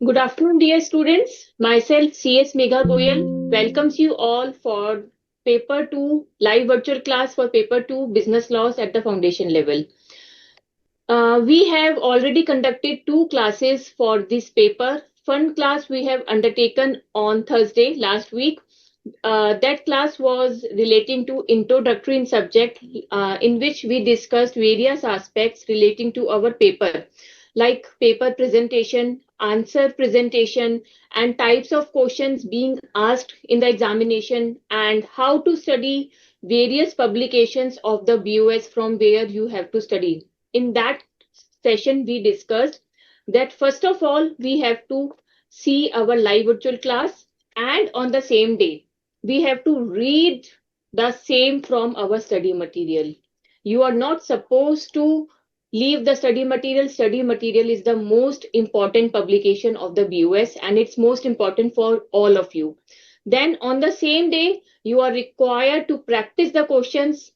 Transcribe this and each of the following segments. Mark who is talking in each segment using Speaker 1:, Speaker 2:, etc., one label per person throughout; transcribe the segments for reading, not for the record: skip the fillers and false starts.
Speaker 1: Good afternoon, dear students. Myself, CS Megha Goyal, welcomes you all for Paper 2 live virtual class for Paper 2 Business Laws at the foundation level. We have already conducted two classes for this paper. One class we have undertaken on Thursday last week. That class was relating to introductory in subject, in which we discussed various aspects relating to our paper, like paper presentation, answer presentation, and types of questions being asked in the examination, and how to study various publications of the BOS from where you have to study. In that session, we discussed that first of all, we have to see our live virtual class, and on the same day, we have to read the same from our study material. You are not supposed to leave the study material. Study material is the most important publication of the BOS, and it's most important for all of you. Then on the same day, you are required to practice the questions,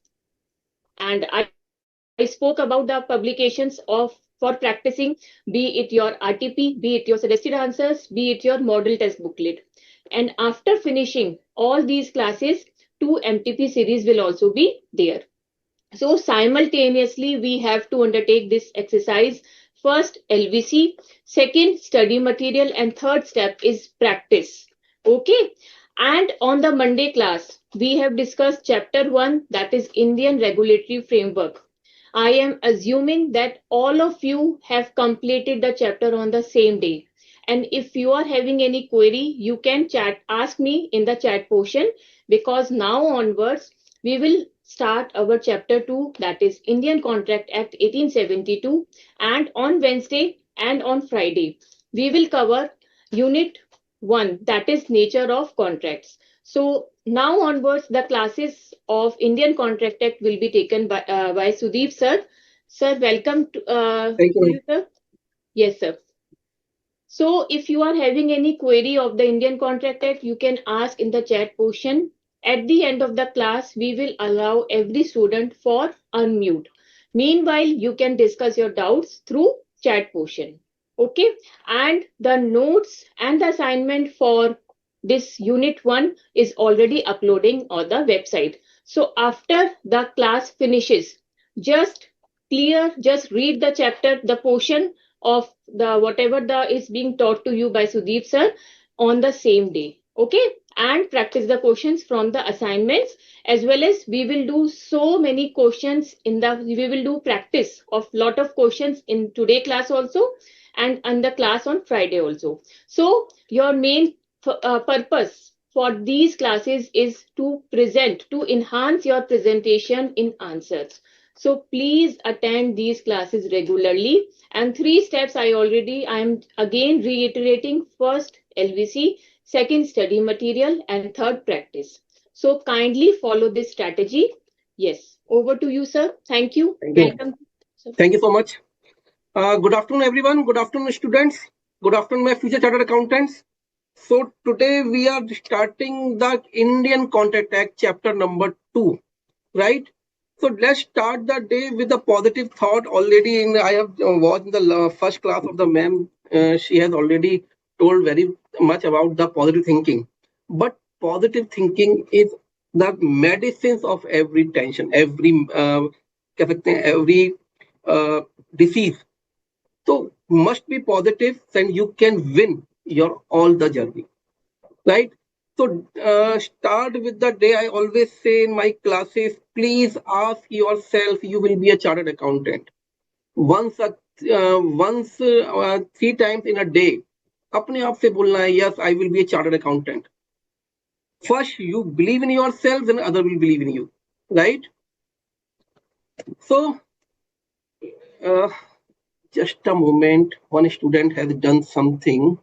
Speaker 1: and I spoke about the publications of for practicing, be it your RTP, be it your suggested answers, be it your model test booklet. And after finishing all these classes, two MTP series will also be there. So simultaneously, we have to undertake this exercise. First, LVC, second, study material, and third step is practice. Okay. And on the Monday class, we have discussed chapter 1, that is Indian Regulatory Framework. I am assuming that all of you have completed the chapter on the same day. And if you are having any query, you can ask me in the chat portion, because now onwards, we will start our chapter 2, that is Indian Contract Act 1872. And on Wednesday and on Friday, we will cover unit 1, that is nature of contracts. So now onwards, the classes of Indian Contract Act will be taken by Sudeep sir. Sir, welcome
Speaker 2: Thank
Speaker 1: to
Speaker 2: you.
Speaker 1: you, sir. Yes, sir. So if you are having any query of the Indian Contract Act, you can ask in the chat portion. At the end of the class, we will allow every student for unmute. Meanwhile, you can discuss your doubts through chat portion. Okay. And the notes and the assignment for this unit 1 is already uploading on the website. So after the class finishes, just just read the chapter, the portion of the whatever the is being taught to you by Sudeep sir on the same day. Okay. And practice the questions from the assignments, as well as we will do so many questions we will do practice of lot of questions in today class also, and on the class on Friday also. So your main purpose for these classes is to enhance your presentation in answers. So please attend these classes regularly. And three steps I am again reiterating: first, LVC, second, study material, and third, practice. So kindly follow this strategy. Yes, over to you, sir. Thank you.
Speaker 2: Thank you.
Speaker 1: Welcome. Sir.
Speaker 2: Thank you so much. Good afternoon, everyone. Good afternoon, students. Good afternoon, my future chartered accountants. So today we are starting the Indian Contract Act, chapter number 2, right? So let's start the day with a positive thought. Already, I have watched the first class of the ma'am. She has already told very much about the positive thinking. But positive thinking is the medicines of every tension, every disease. So must be positive, then you can win your all the journey, right? So start with the day. I always say in my classes, please ask yourself, you will be a chartered accountant. Once 3 times in a day, अपने आप से बोलना है, yes, I will be a chartered accountant. First, you believe in yourself, then other will believe in you, right? So, uh, just a moment. One student has done something.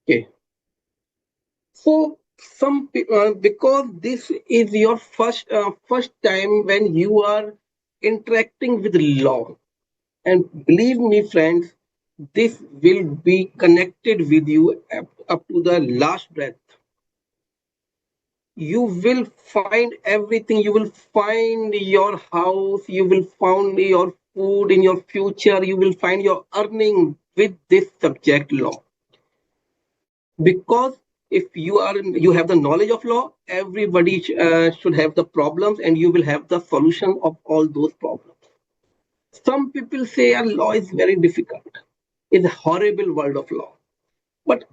Speaker 2: Okay. So because this is your first time when you are interacting with law, and believe me, friends, this will be connected with you up to the last breath. you will find everything. You will find your house, you will find your food in your future, you will find your earning with this subject law. Because if you have the knowledge of law, everybody should have the problems, and you will have the solution of all those problems. Some people say a law is very difficult. It's a horrible world of law. But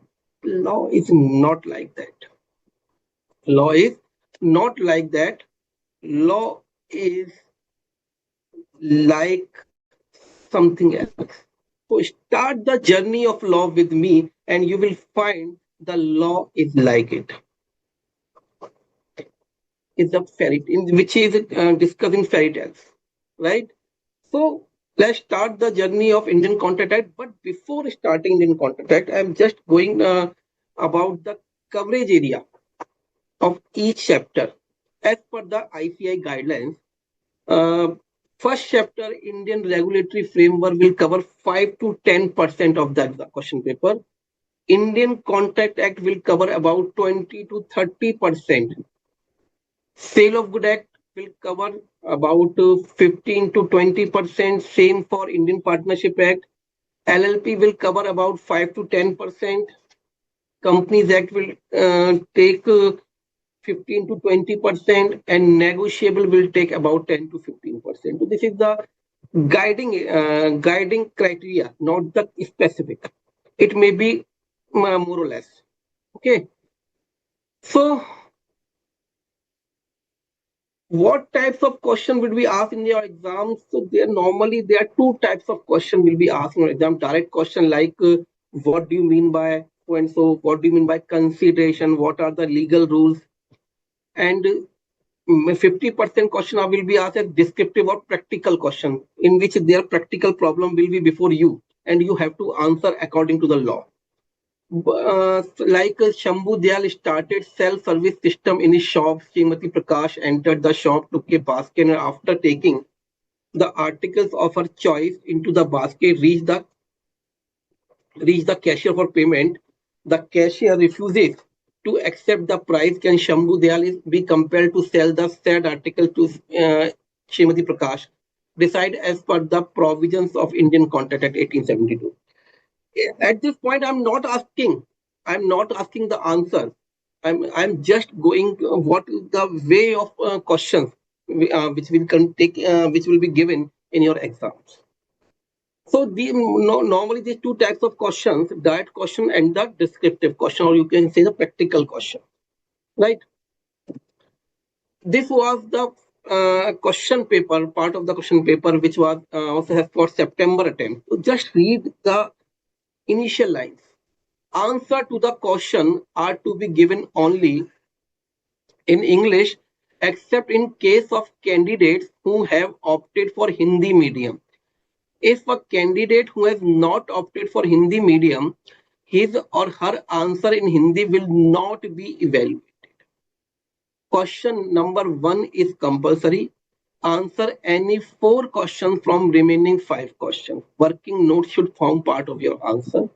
Speaker 2: law is not like that. Law is not like that. Law is like something else. So start the journey of law with me, and you will find the law is like it. Is a fairy, in which is discussing fairy tales, right? So let's start the journey of Indian Contract Act. But before starting Indian Contract Act, I'm just going about the coverage area of each chapter as per the ICAI guidelines. Uh, First chapter, Indian regulatory framework, will cover 5 to 10% of that question paper. Indian Contract Act will cover about 20 to 30%. Sale of good act will cover about 15 to 20%. Same for Indian Partnership Act. LLP will cover about 5 to 10%. Companies Act will take 15 to 20%, and negotiable will take about 10 to 15%. So this is the guiding criteria, not the specific. It may be more or less. Okay. So what types of question will be asked in your exams? So there are two types of question will be asked in your exam. Direct question like what do you mean by so and so? What do you mean by consideration? What are the legal rules? And 50% question will be asked as descriptive or practical question, in which their practical problem will be before you, and you have to answer according to the law. Like Shambhu Dayal started self-service system in his shop. Srimati Prakash entered the shop, took a basket, and after taking the articles of her choice into the basket, reached the cashier for payment. The cashier refuses to accept the price. Can Shambhu Dayal be compelled to sell the said article to Srimati Prakash? Decide as per the provisions of Indian Contract Act 1872. At this point, I'm not asking the answer. I'm just going what is the way of questions which will take which will be given in your exams. So normally these two types of questions, direct question and the descriptive question, or you can say the practical question, right? This was the question paper, part of the question paper, which was also has for September attempt. So just read the initial lines. Answer to the question are to be given only in English, except in case of candidates who have opted for Hindi medium. If a candidate who has not opted for Hindi medium, his or her answer in Hindi will not be evaluated. Question number 1 is compulsory. Answer any 4 questions from remaining 5 questions. Working notes should form part of your answer.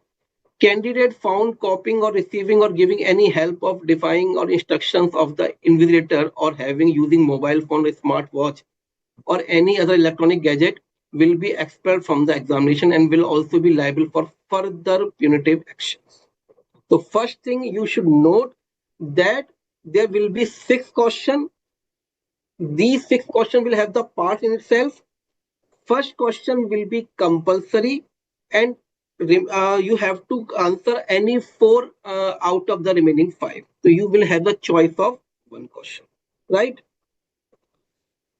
Speaker 2: Candidate found copying or receiving or giving any help of defying or instructions of the invigilator or having using mobile phone or smartwatch or any other electronic gadget will be expelled from the examination and will also be liable for further punitive actions. So first thing you should note that there will be 6 questions. These 6 questions will have the part in itself. First question will be compulsory, and you have to answer any 4 out of the remaining 5. So you will have the choice of one question, right?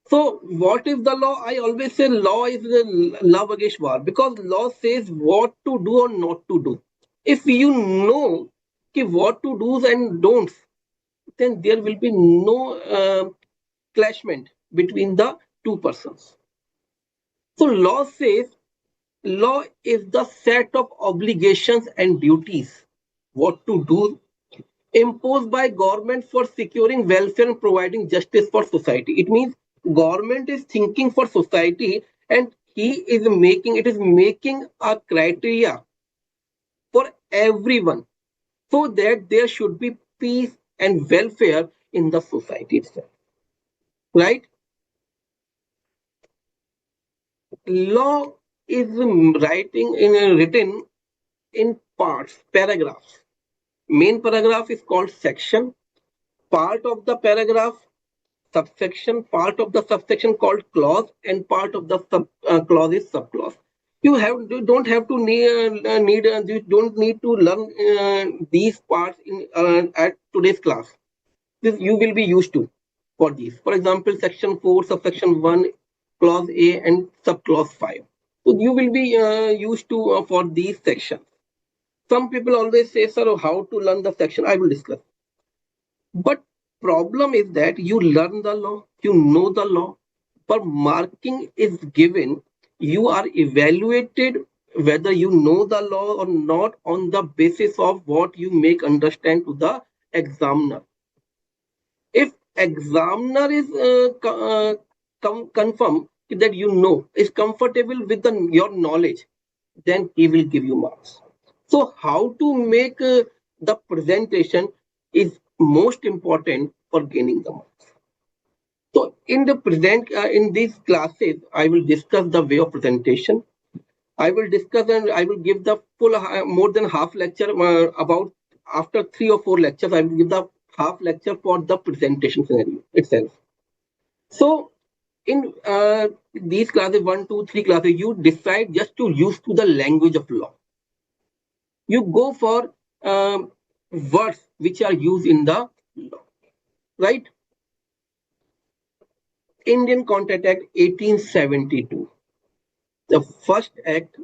Speaker 2: So what is the law? I always say law is the love against war, because law says what to do or not to do. If you know what to do and don'ts, then there will be no clashment between the two persons. So law is the set of obligations and duties, what to do, imposed by government for securing welfare and providing justice for society. It means government is thinking for society, and it is making a criteria for everyone, so that there should be peace and welfare in the society itself. Right? Law is written in parts, paragraphs. Main paragraph is called section. Part of the paragraph, subsection. Part of the subsection called clause, and part of the clause is subclause. You don't have to you don't need to learn these parts in at today's class. This you will be used to for these. For example, section 4, subsection 1, clause A, and subclause 5. So you will be used to for these sections. Some people always say, sir, how to learn the section? I will discuss. But problem is that you learn the law, you know the law, but marking is given. You are evaluated whether you know the law or not on the basis of what you make understand to the examiner. If examiner is confirm that you know, is comfortable with your knowledge, then he will give you marks. So how to make the presentation is most important for gaining the marks. So in these classes, I will discuss the way of presentation. I will discuss and I will give the full more than half lecture about after 3 or 4 lectures. I will give the half lecture for the presentation scenario itself. So in these classes, 1, 2, 3 classes, you decide just to use to the language of law. You go for words which are used in the law, right? Indian Contract Act 1872, the first act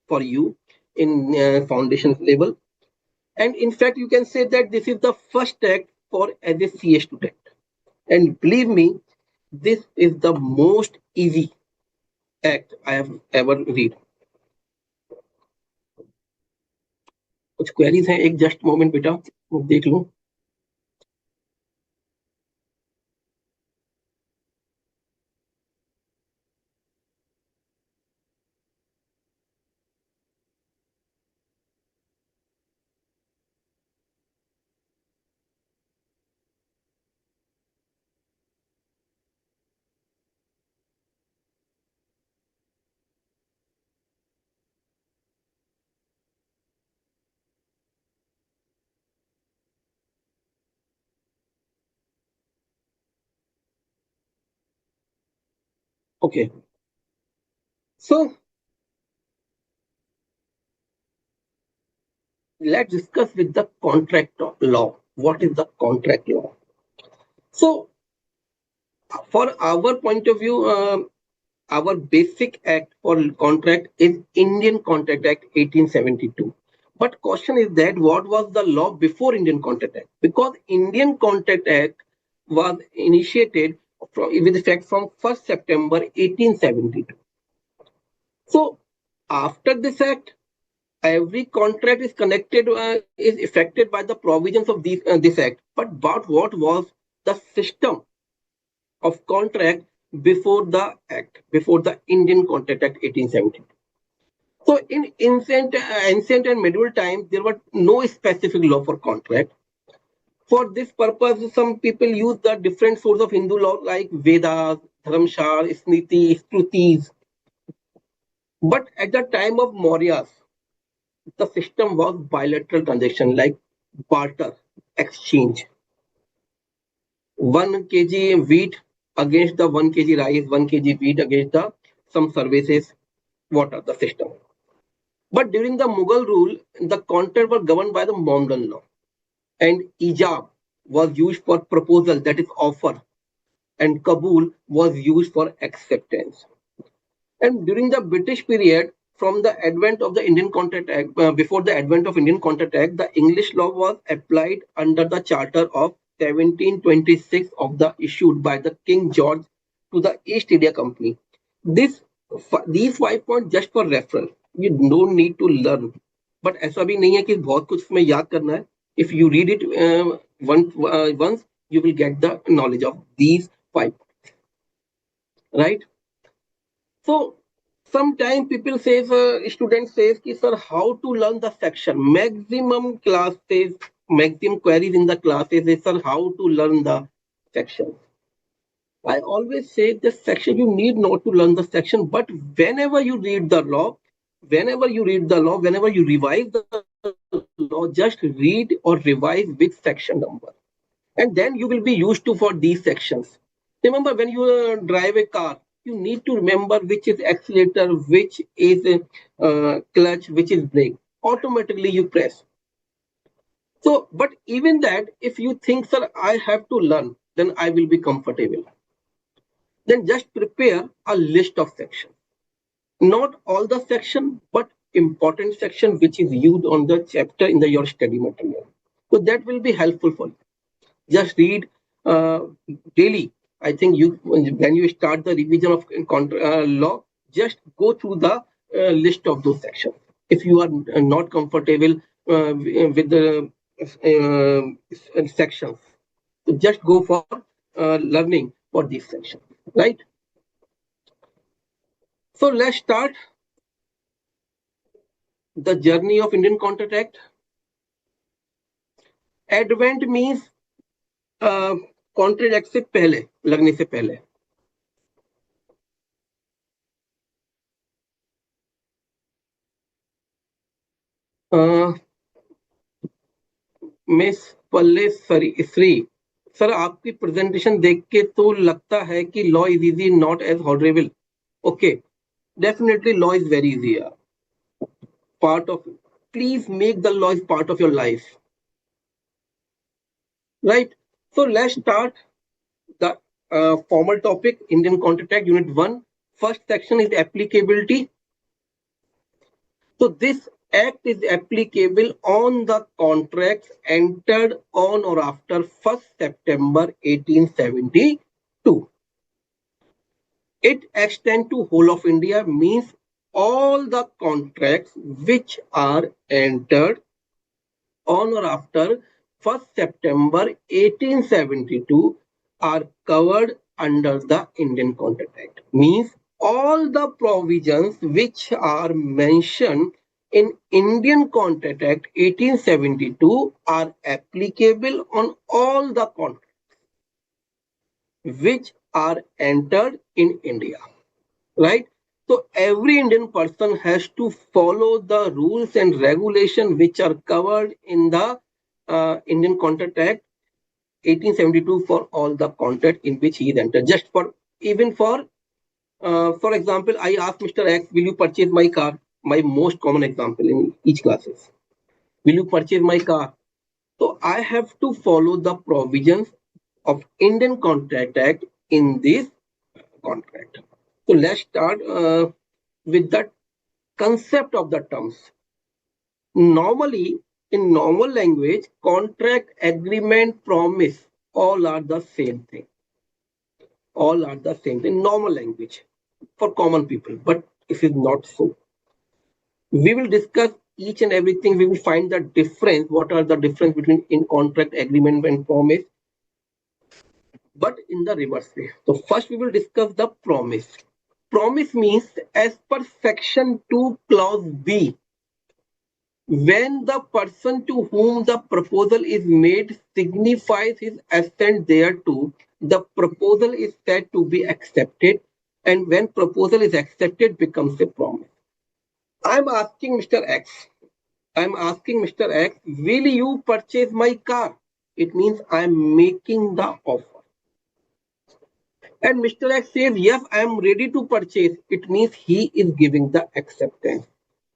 Speaker 2: for you in foundation level. And in fact, you can say that this is the first act for as a CA student. And believe me, this is the most easy act I have ever read. कुछ queries हैं, एक just moment बेटा, वो देख लो. Okay. So let's discuss with the contract law. What is the contract law? So for our point of view, our basic act for contract is Indian Contract Act 1872. But question is that what was the law before Indian Contract Act? Because Indian Contract Act was initiated with effect from 1st September 1872. So after this act, every contract is connected is affected by the provisions of this act. But what was the system of contract before the act, before the Indian Contract Act 1870? So in ancient and medieval times, there was no specific law for contract. For this purpose, some people use the different sources of Hindu law like Vedas, Dharamshal, Smriti, Shrutis. But at the time of Mauryas, the system was bilateral transaction like barter, exchange. 1 kg wheat against the 1 kg rice, 1 kg wheat against the some services, what are the system. But during the Mughal rule, the contract were governed by the Mohammedan law. And ijab was used for proposal, that is offer. And Kabul was used for acceptance. And during the British period, from the advent of the Indian Contract Act, before the advent of Indian Contract Act, the English law was applied under the Charter of 1726 of the issued by the King George to the East India Company. These 5 points just for reference. You don't need to learn. But ऐसा भी नहीं है कि बहुत कुछ इसमें याद करना है. If you read it once, you will get the knowledge of these 5 points. Right? So sometimes people say, students says, sir, how to learn the section? Maximum classes, maximum queries in the classes is, sir, how to learn the section. I always say this section, you need not to learn the section, but whenever you read the law, whenever you revise the law, just read or revise with section number. And then you will be used to for these sections. Remember, when you drive a car, you need to remember which is accelerator, which is clutch, which is brake. Automatically you press. So, but even that, if you think, sir, I have to learn, then I will be comfortable. Then just prepare a list of sections. Not all the section, but important section which is used on the chapter in your study material. So that will be helpful for you. Just read daily. I think when you start the revision of law, just go through the list of those sections. If you are not comfortable with the sections, so just go for learning for these sections, right? So let's start the journey of Indian Contract Act. Advent means contract से पहले, लगने से पहले. मिस पल्ले श्री sir, आपकी presentation देख के तो लगता है कि law is easy, not as horrible. Okay, definitely law is very easy. Part of, please make the law is part of your life, right? So let's start the formal topic, Indian Contract Act, Unit 1. First section is applicability. So this act is applicable on the contracts entered on or after 1st September 1872. It extends to whole of India, means all the contracts which are entered on or after 1st September 1872 are covered under the Indian Contract Act. Means all the provisions which are mentioned in Indian Contract Act 1872 are applicable on all the contracts which are entered in India, right? So every Indian person has to follow the rules and regulations which are covered in the Indian Contract Act 1872 for all the contract in which he is entered. Just for, even for example, I asked Mr. X, will you purchase my car? My most common example in each classes. Will you purchase my car? So I have to follow the provisions of Indian Contract Act in this contract. So let's start with the concept of the terms. Normally, in normal language, contract, agreement, promise, all are the same thing. All are the same in normal language for common people, but it is not so. We will discuss each and everything. We will find the difference. What are the difference between in contract, agreement, and promise? But in the reverse way. So first we will discuss the promise. Promise means as per section 2 clause B, when the person to whom the proposal is made signifies his assent thereto, the proposal is said to be accepted, and when proposal is accepted becomes a promise. I'm asking Mr. X, will you purchase my car? It means I'm making the offer. And Mr. X says, yes, I am ready to purchase. It means he is giving the acceptance.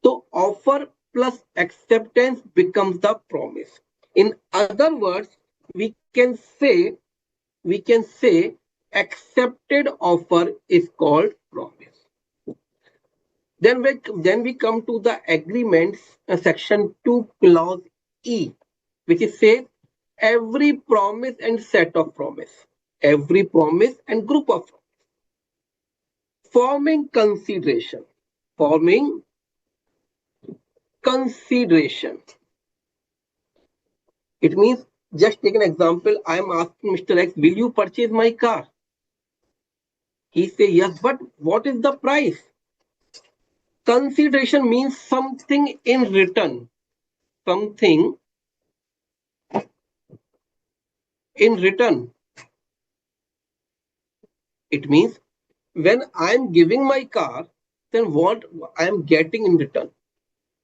Speaker 2: So offer plus acceptance becomes the promise. In other words, we can say accepted offer is called promise. Then we come to the agreements, section 2 clause E, which is says every promise and set of promise, every promise and group of promise, forming consideration. It means, just take an example. I am asking Mr. X, will you purchase my car? He say yes, but what is the price? Consideration means something in return. Something in return. It means when I'm giving my car, then what I'm getting in return.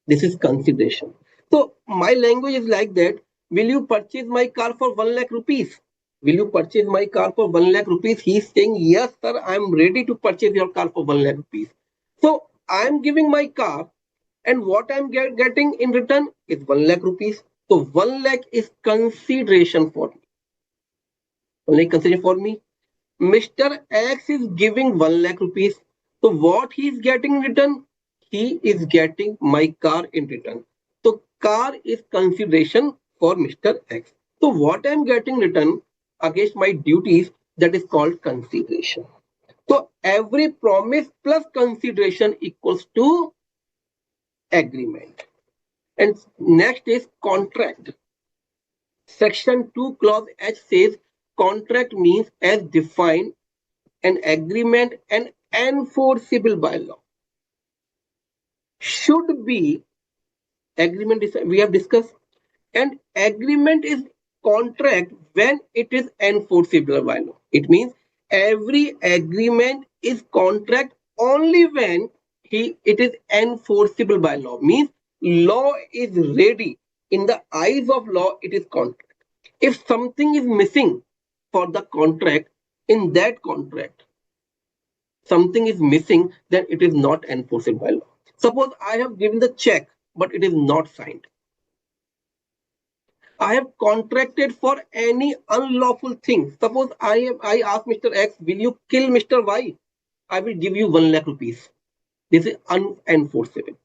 Speaker 2: This is consideration. So my language is like that. Will you purchase my car for 1 lakh rupees? Will you purchase my car for 1 lakh rupees? He's saying, yes, sir, I'm ready to purchase your car for 1 lakh rupees. So I'm giving my car, and what I'm getting in return is 1 lakh rupees. So 1 lakh is consideration for me. Only consideration for me. Mr. X is giving 1 lakh rupees. So what he is getting in return? He is getting my car in return. So car is consideration for Mr. X. So what I am getting return against my duties, that is called consideration. So every promise plus consideration equals to agreement. And next is contract. Section 2 clause H says contract means as defined an agreement and enforceable by law. Should be agreement is we have discussed, and agreement is contract when it is enforceable by law. It means every agreement is contract only when it is enforceable by law. Means law is ready. In the eyes of law, it is contract. If something is missing for the contract, in that contract something is missing, then it is not enforceable by law. Suppose I have given the check, but it is not signed. I have contracted for any unlawful thing. Suppose I ask Mr. X, will you kill Mr. Y? I will give you 1 lakh rupees. This is unenforceable.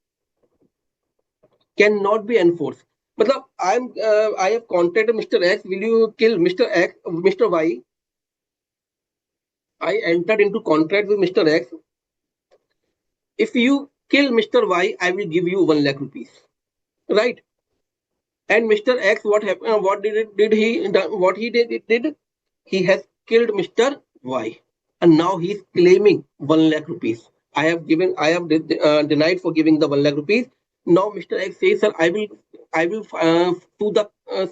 Speaker 2: Cannot be enforced. Matlab, I have contacted Mr. X, will you kill Mr. Y? I entered into contract with Mr. X. If you kill Mr. Y, I will give you 1 lakh rupees. Right? And Mr. X, what happened? What did he what he did? He has killed Mr. Y, and now he is claiming 1 lakh rupees. I have denied for giving the 1 lakh rupees. Now Mr. X says, sir, I will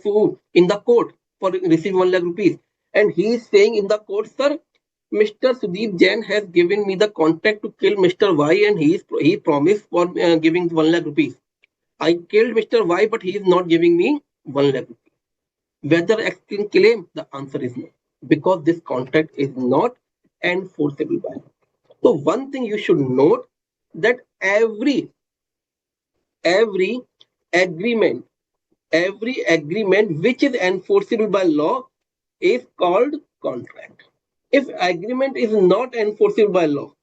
Speaker 2: sue in the court for receiving 1 lakh rupees, and he is saying in the court, sir, Mr. Sudeep Jain has given me the contract to kill Mr. Y, and he promised for giving 1 lakh rupees. I killed Mr. Y, but he is not giving me 1 lakh rupees. Whether X can claim? The answer is no, because this contract is not enforceable by law. So one thing you should note, that every agreement, which is enforceable by law is called contract. If agreement is not enforceable by law,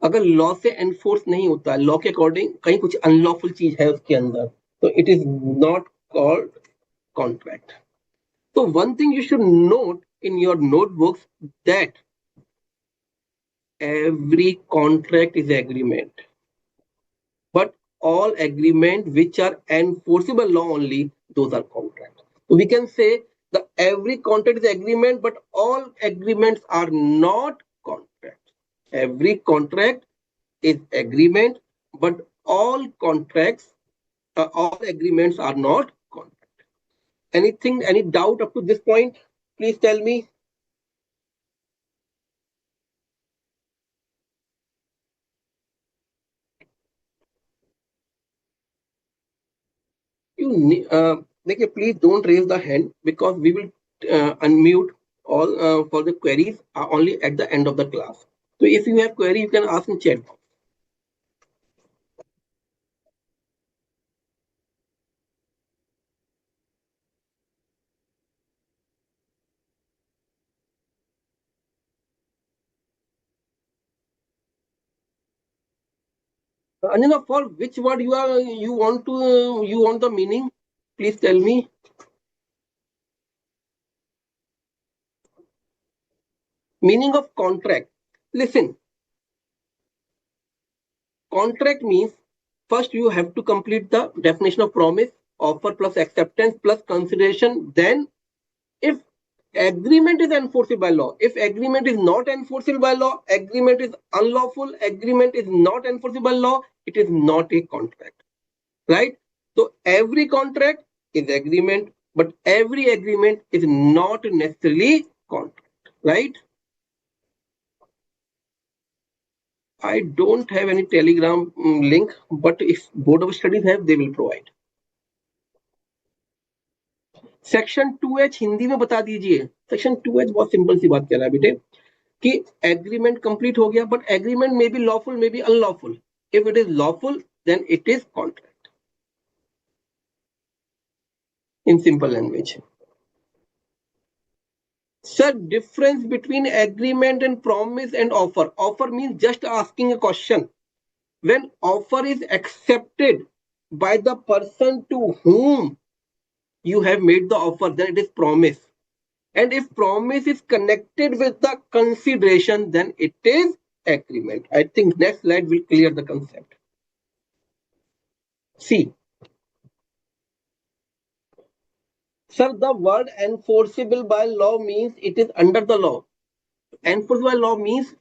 Speaker 2: अगर law से enforce नहीं होता, law के according कहीं कुछ unlawful चीज है उसके अंदर, तो it is not called contract. So one thing you should note in your notebooks, that every contract is agreement, but all agreement which are enforceable law only, those are contracts. So we can say the every contract is agreement, but all agreements are not contracts. Every contract is agreement, but all agreements are not contract. Any doubt up to this point? Please tell me. देखिए, please don't raise the hand, because we will unmute all for the queries only at the end of the class. So if you have query, you can ask in chat box. Anjana, for which word you want the meaning? Please tell me. Meaning of contract. Listen. Contract means, first you have to complete the definition of promise, offer plus acceptance plus consideration. Then, if agreement is enforceable by law, if agreement is not enforceable by law, agreement is unlawful, agreement is not enforceable by law, it is not a contract. Right? So every contract is agreement, but every agreement is not necessarily contract, right? I don't have any Telegram link, but if Board of Studies have, they will provide. Section 2H Hindi में बता दीजिए. Section 2H बहुत simple सी बात कह रहा है बेटे कि एग्रीमेंट कंप्लीट हो गया, but agreement may be lawful, may be unlawful. If it is lawful, then it is contract. In simple language. Sir, difference between agreement and promise and offer. Offer means just asking a question. When offer is accepted by the person to whom you have made the offer, then it is promise. And if promise is connected with the consideration, then it is agreement. I think next slide will clear the concept. See, sir, the word enforceable by law means it is under the law. Enforceable by law means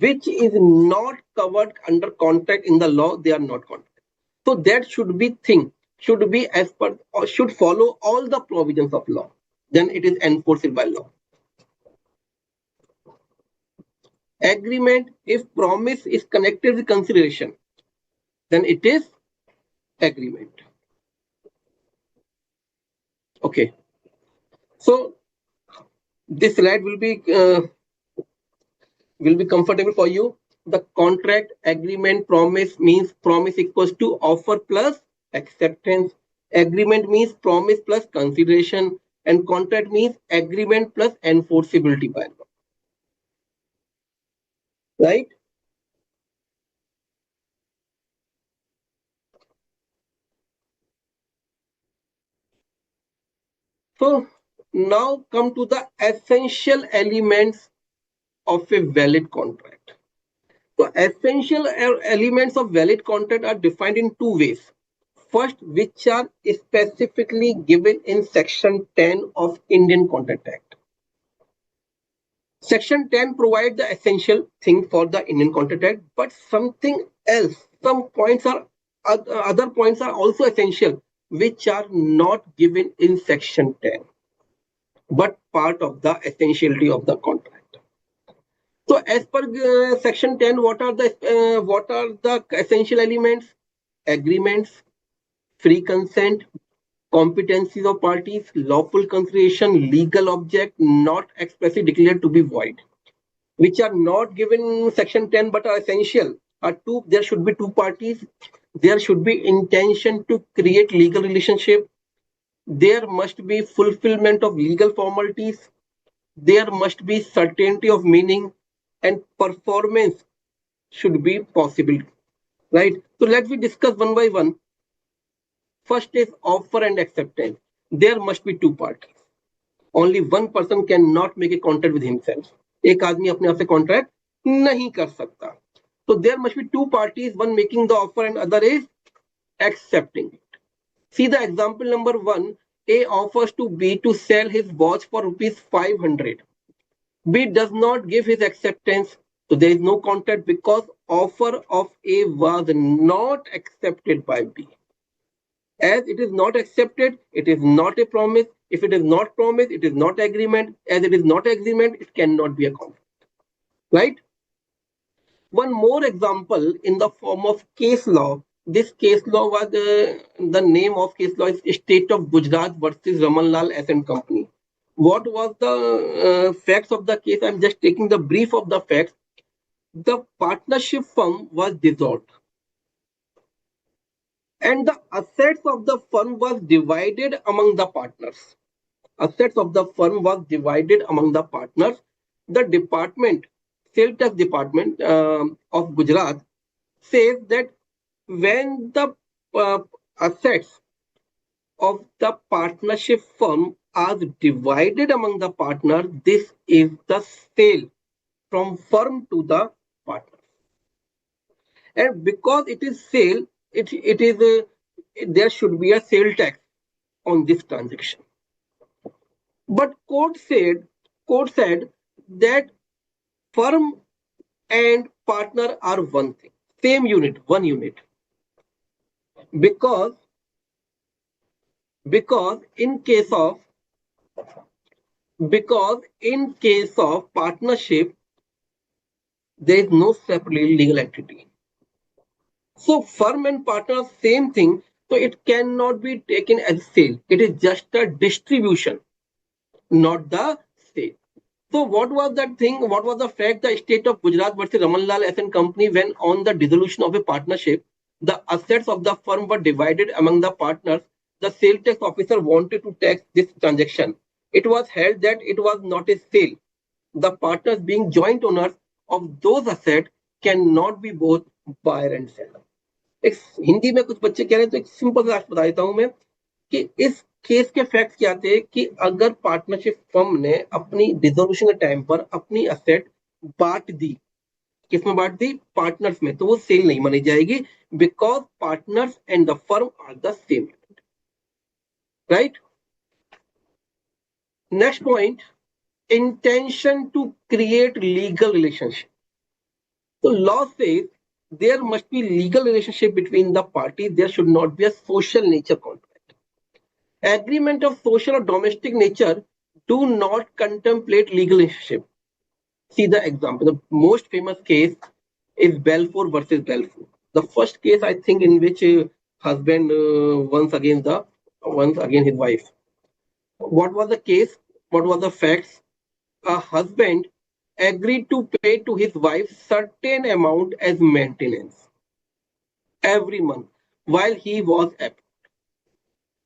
Speaker 2: which is not covered under contract in the law, they are not contract. So that should be thing, should be as per or should follow all the provisions of law. Then it is enforceable by law. Agreement, if promise is connected with consideration, then it is agreement. Okay. So this slide will be comfortable for you. The contract, agreement, promise means promise equals to offer plus acceptance. Agreement means promise plus consideration, and contract means agreement plus enforceability by law. Right? So now come to the essential elements of a valid contract. So essential elements of valid contract are defined in two ways. First, which are specifically given in Section 10 of Indian Contract Act. Section 10 provides the essential thing for the Indian Contract Act, but something else, some points are other points are also essential, which are not given in Section 10, but part of the essentiality of the contract. So, as per Section 10, what are the essential elements? Agreements, free consent, competencies of parties, lawful consideration, legal object not expressly declared to be void, which are not given in Section 10 but are essential. There should be two parties. There should be intention to create legal relationship. There must be fulfillment of legal formalities. There must be certainty of meaning, and performance should be possible. Right? So let me discuss one by one. First is offer and acceptance. There must be two parties. Only one person cannot make a contract with himself. एक आदमी अपने आप से contract नहीं कर सकता. So there must be two parties, one making the offer and other is accepting it. See the example number 1. A offers to B to sell his watch for rupees 500. B does not give his acceptance. So there is no contract because offer of A was not accepted by B. As it is not accepted, it is not a promise. If it is not promise, it is not agreement. As it is not agreement, it cannot be a contract. Right? One more example in the form of case law. This case law was the name of case law is State of Gujarat versus Ramanlal S&C Company. What was the facts of the case? I'm just taking the brief of the facts. The partnership firm was dissolved, and the assets of the firm was divided among the partners. Assets of the firm was divided among the partners. The department, sales tax department of Gujarat, says that when the assets of the partnership firm are divided among the partners, this is the sale from firm to the partner. And because it is sale, it is there should be a sale tax on this transaction. But court said that firm and partner are one thing, same unit, one unit. Because because in case of partnership, there is no separate legal entity. So firm and partner, same thing. So it cannot be taken as sale. It is just a distribution, not the sale. So what was that thing? What was the fact? The state of Gujarat versus Ramanlal S and Company, when on the dissolution of a partnership, the assets of the firm were divided among the partners. The sale tax officer wanted to tax this transaction. It was held that it was not a sale. The partners, being joint owners of those assets, cannot be both buyer and seller. एक हिंदी में कुछ बच्चे कह रहे हैं, तो एक simple सा बता देता हूं मैं कि इस केस के फैक्ट्स क्या थे कि अगर पार्टनरशिप फर्म ने अपनी डिसोल्यूशन के टाइम पर अपनी असेट बांट दी, किसमें बांट दी? पार्टनर्स में, तो वो सेल नहीं मानी जाएगी, because partners and the firm are the same, right? Next point, intention to create legal relationship. So law says there must be legal relationship between the parties. There should not be a social nature contract. Agreement of social or domestic nature do not contemplate legal relationship. See the example. The most famous case is Balfour versus Balfour. The first case, I think, in which husband once again his wife. What was the case? What was the facts? A husband agreed to pay to his wife certain amount as maintenance every month while he was absent.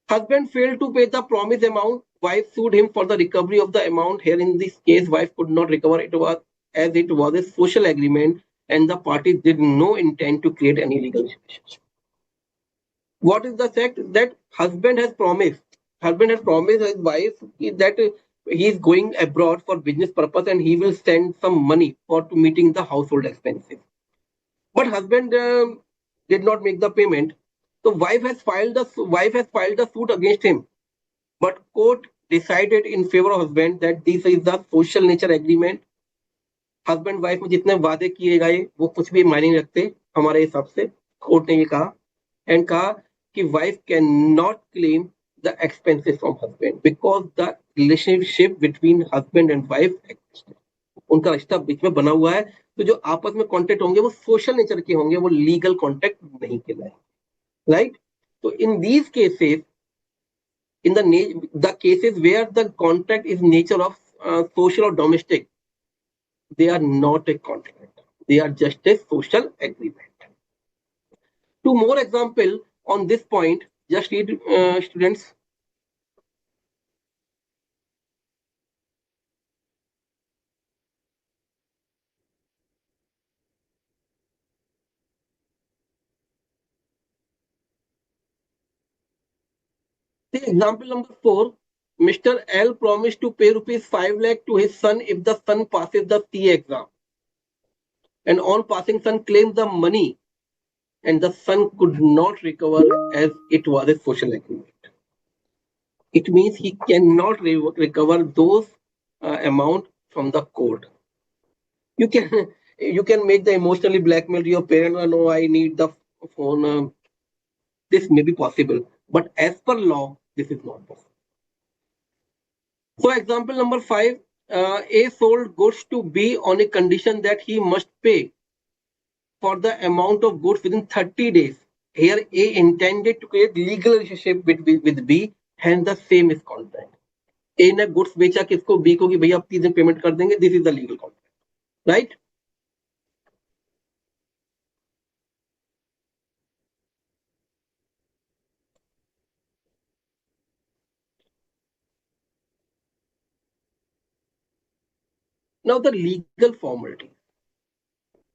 Speaker 2: Husband failed to pay the promised amount. Wife sued him for the recovery of the amount. Here in this case, wife could not recover. It was a social agreement, and the parties did no intent to create any legal relationship. What is the fact? That husband has promised his wife that he is going abroad for business purpose and he will send some money for to meeting the household expenses. But husband did not make the payment. So wife has filed a suit against him. But court decided in favor of husband that this is the social nature agreement. Husband wife में जितने वादे किए गए वो कुछ भी मायने नहीं रखते हमारे हिसाब से. कोर्ट ने ये कहा एंड कहा कि wife can not claim the expenses from husband because the relationship between husband and wife, उनका रिश्ता बीच में बना हुआ है. तो जो आपस में कॉन्टेक्ट होंगे वो सोशल नेचर के होंगे, वो लीगल कॉन्टेक्ट नहीं कहलाए, राइट? तो in these cases, in the cases where the contract is nature of social or domestic, they are not a contract, they are just a social agreement. Two more example on this point, just read students. See example number 4. Mr. L promised to pay rupees 5 lakh to his son if the son passes the CA exam, and on passing son claims the money and the son could not recover as it was a social agreement. It means he cannot recover those amount from the court. You can make the emotionally blackmail your parent. No, I need the phone. This may be possible, but as per law, this is not possible. So example number 5, A sold goods to B on a condition that he must pay for the amount of goods within 30 days. Here A intended to create legal relationship with B, hence the same is contract. A ने goods बेचा किसको? B को, कि भैया आप 30 दिन payment कर देंगे. This is the legal contract, right? Now the legal formalities.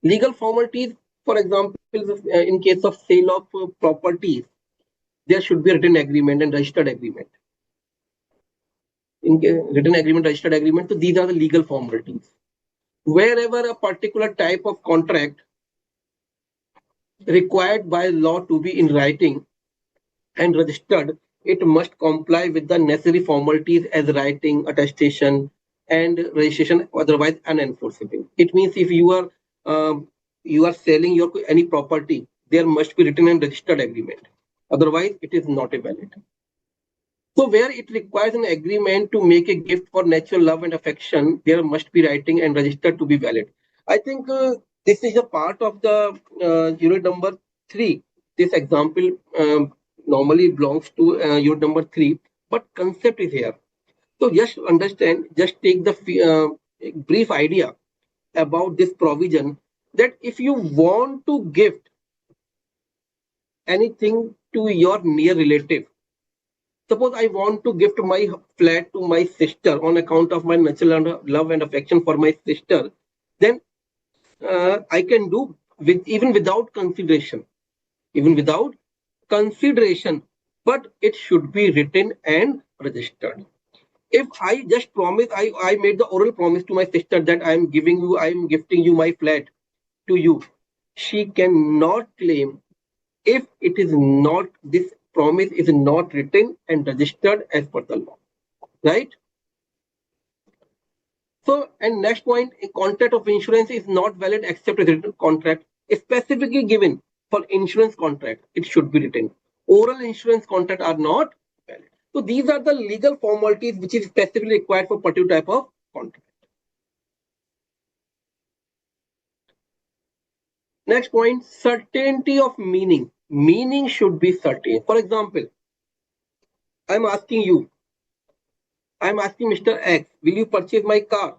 Speaker 2: Legal formalities, for example, in case of sale of properties, there should be a written agreement and registered agreement. In written agreement, registered agreement, so these are the legal formalities. Wherever a particular type of contract required by law to be in writing and registered, it must comply with the necessary formalities as writing, attestation, and registration, otherwise unenforceable. It means if you are selling your any property, there must be written and registered agreement. Otherwise, it is not a valid. So where it requires an agreement to make a gift for natural love and affection, there must be writing and registered to be valid. I think this is a part of the unit number 3. This example normally belongs to unit number 3, but concept is here. So just understand, just take the brief idea about this provision, that if you want to gift anything to your near relative, suppose I want to gift my flat to my sister on account of my natural love and affection for my sister, then I can do with even without consideration, even without consideration, but it should be written and registered. If I just promise, I made the oral promise to my sister that I'm gifting you my flat to you, she cannot claim if it is not, this promise is not written and registered as per the law, right? So, and next point, a contract of insurance is not valid except a written contract specifically given for insurance contract. It should be written. Oral insurance contract are not valid. So these are the legal formalities which is specifically required for particular type of contract. Next point, certainty of meaning. Meaning should be certain. For example, I'm asking you, I'm asking Mr. X, will you purchase my car?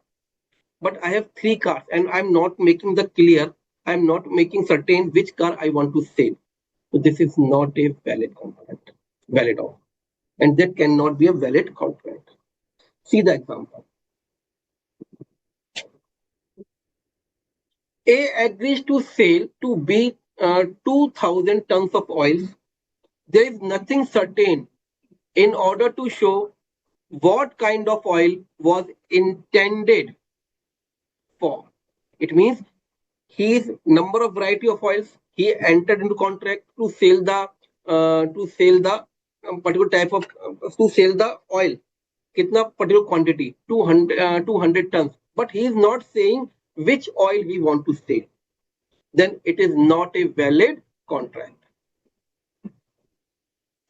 Speaker 2: But I have 3 cars and I'm not making the clear, I'm not making certain which car I want to sell. So this is not a valid contract, valid offer. And that cannot be a valid contract. See the example. A agrees to sell to B 2000 tons of oil. There is nothing certain in order to show what kind of oil was intended for. It means his number of variety of oils he entered into contract to sell the particular type of to sell the oil, kitna particular quantity, 200 tons, but he is not saying which oil we want to sell, then it is not a valid contract.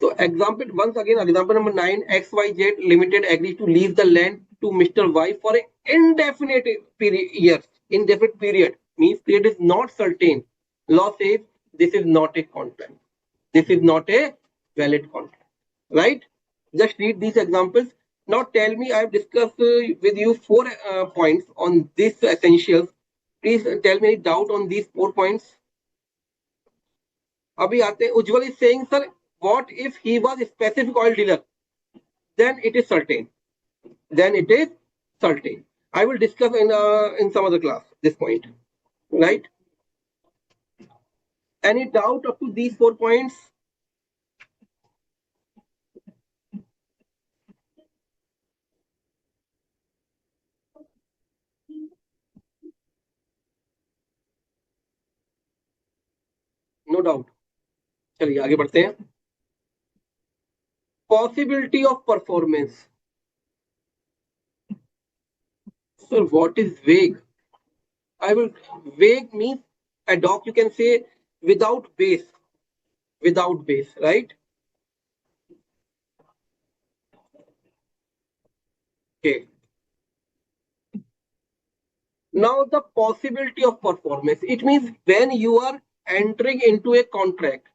Speaker 2: So example, once again, example number 9, XYZ Limited agrees to lease the land to Mr. Y for an indefinite period. Indefinite period means period is not certain. Law says this is not a contract. This is not a valid contract. Right? Just read these examples. Now tell me, I have discussed with you 4 points on these essentials. Please tell me any doubt on these 4 points. अभी आते हैं. Ujjwal is saying, sir, what if he was a specific oil dealer? Then it is certain. Then it is certain. I will discuss in some other class this point. Right? Any doubt up to these 4 points? No doubt. चलिए आगे बढ़ते हैं. Possibility of performance. So what is vague? I will vague means adopt. You can say without base. Without base, right? Okay. Now the possibility of performance. It means when you are entering into a contract.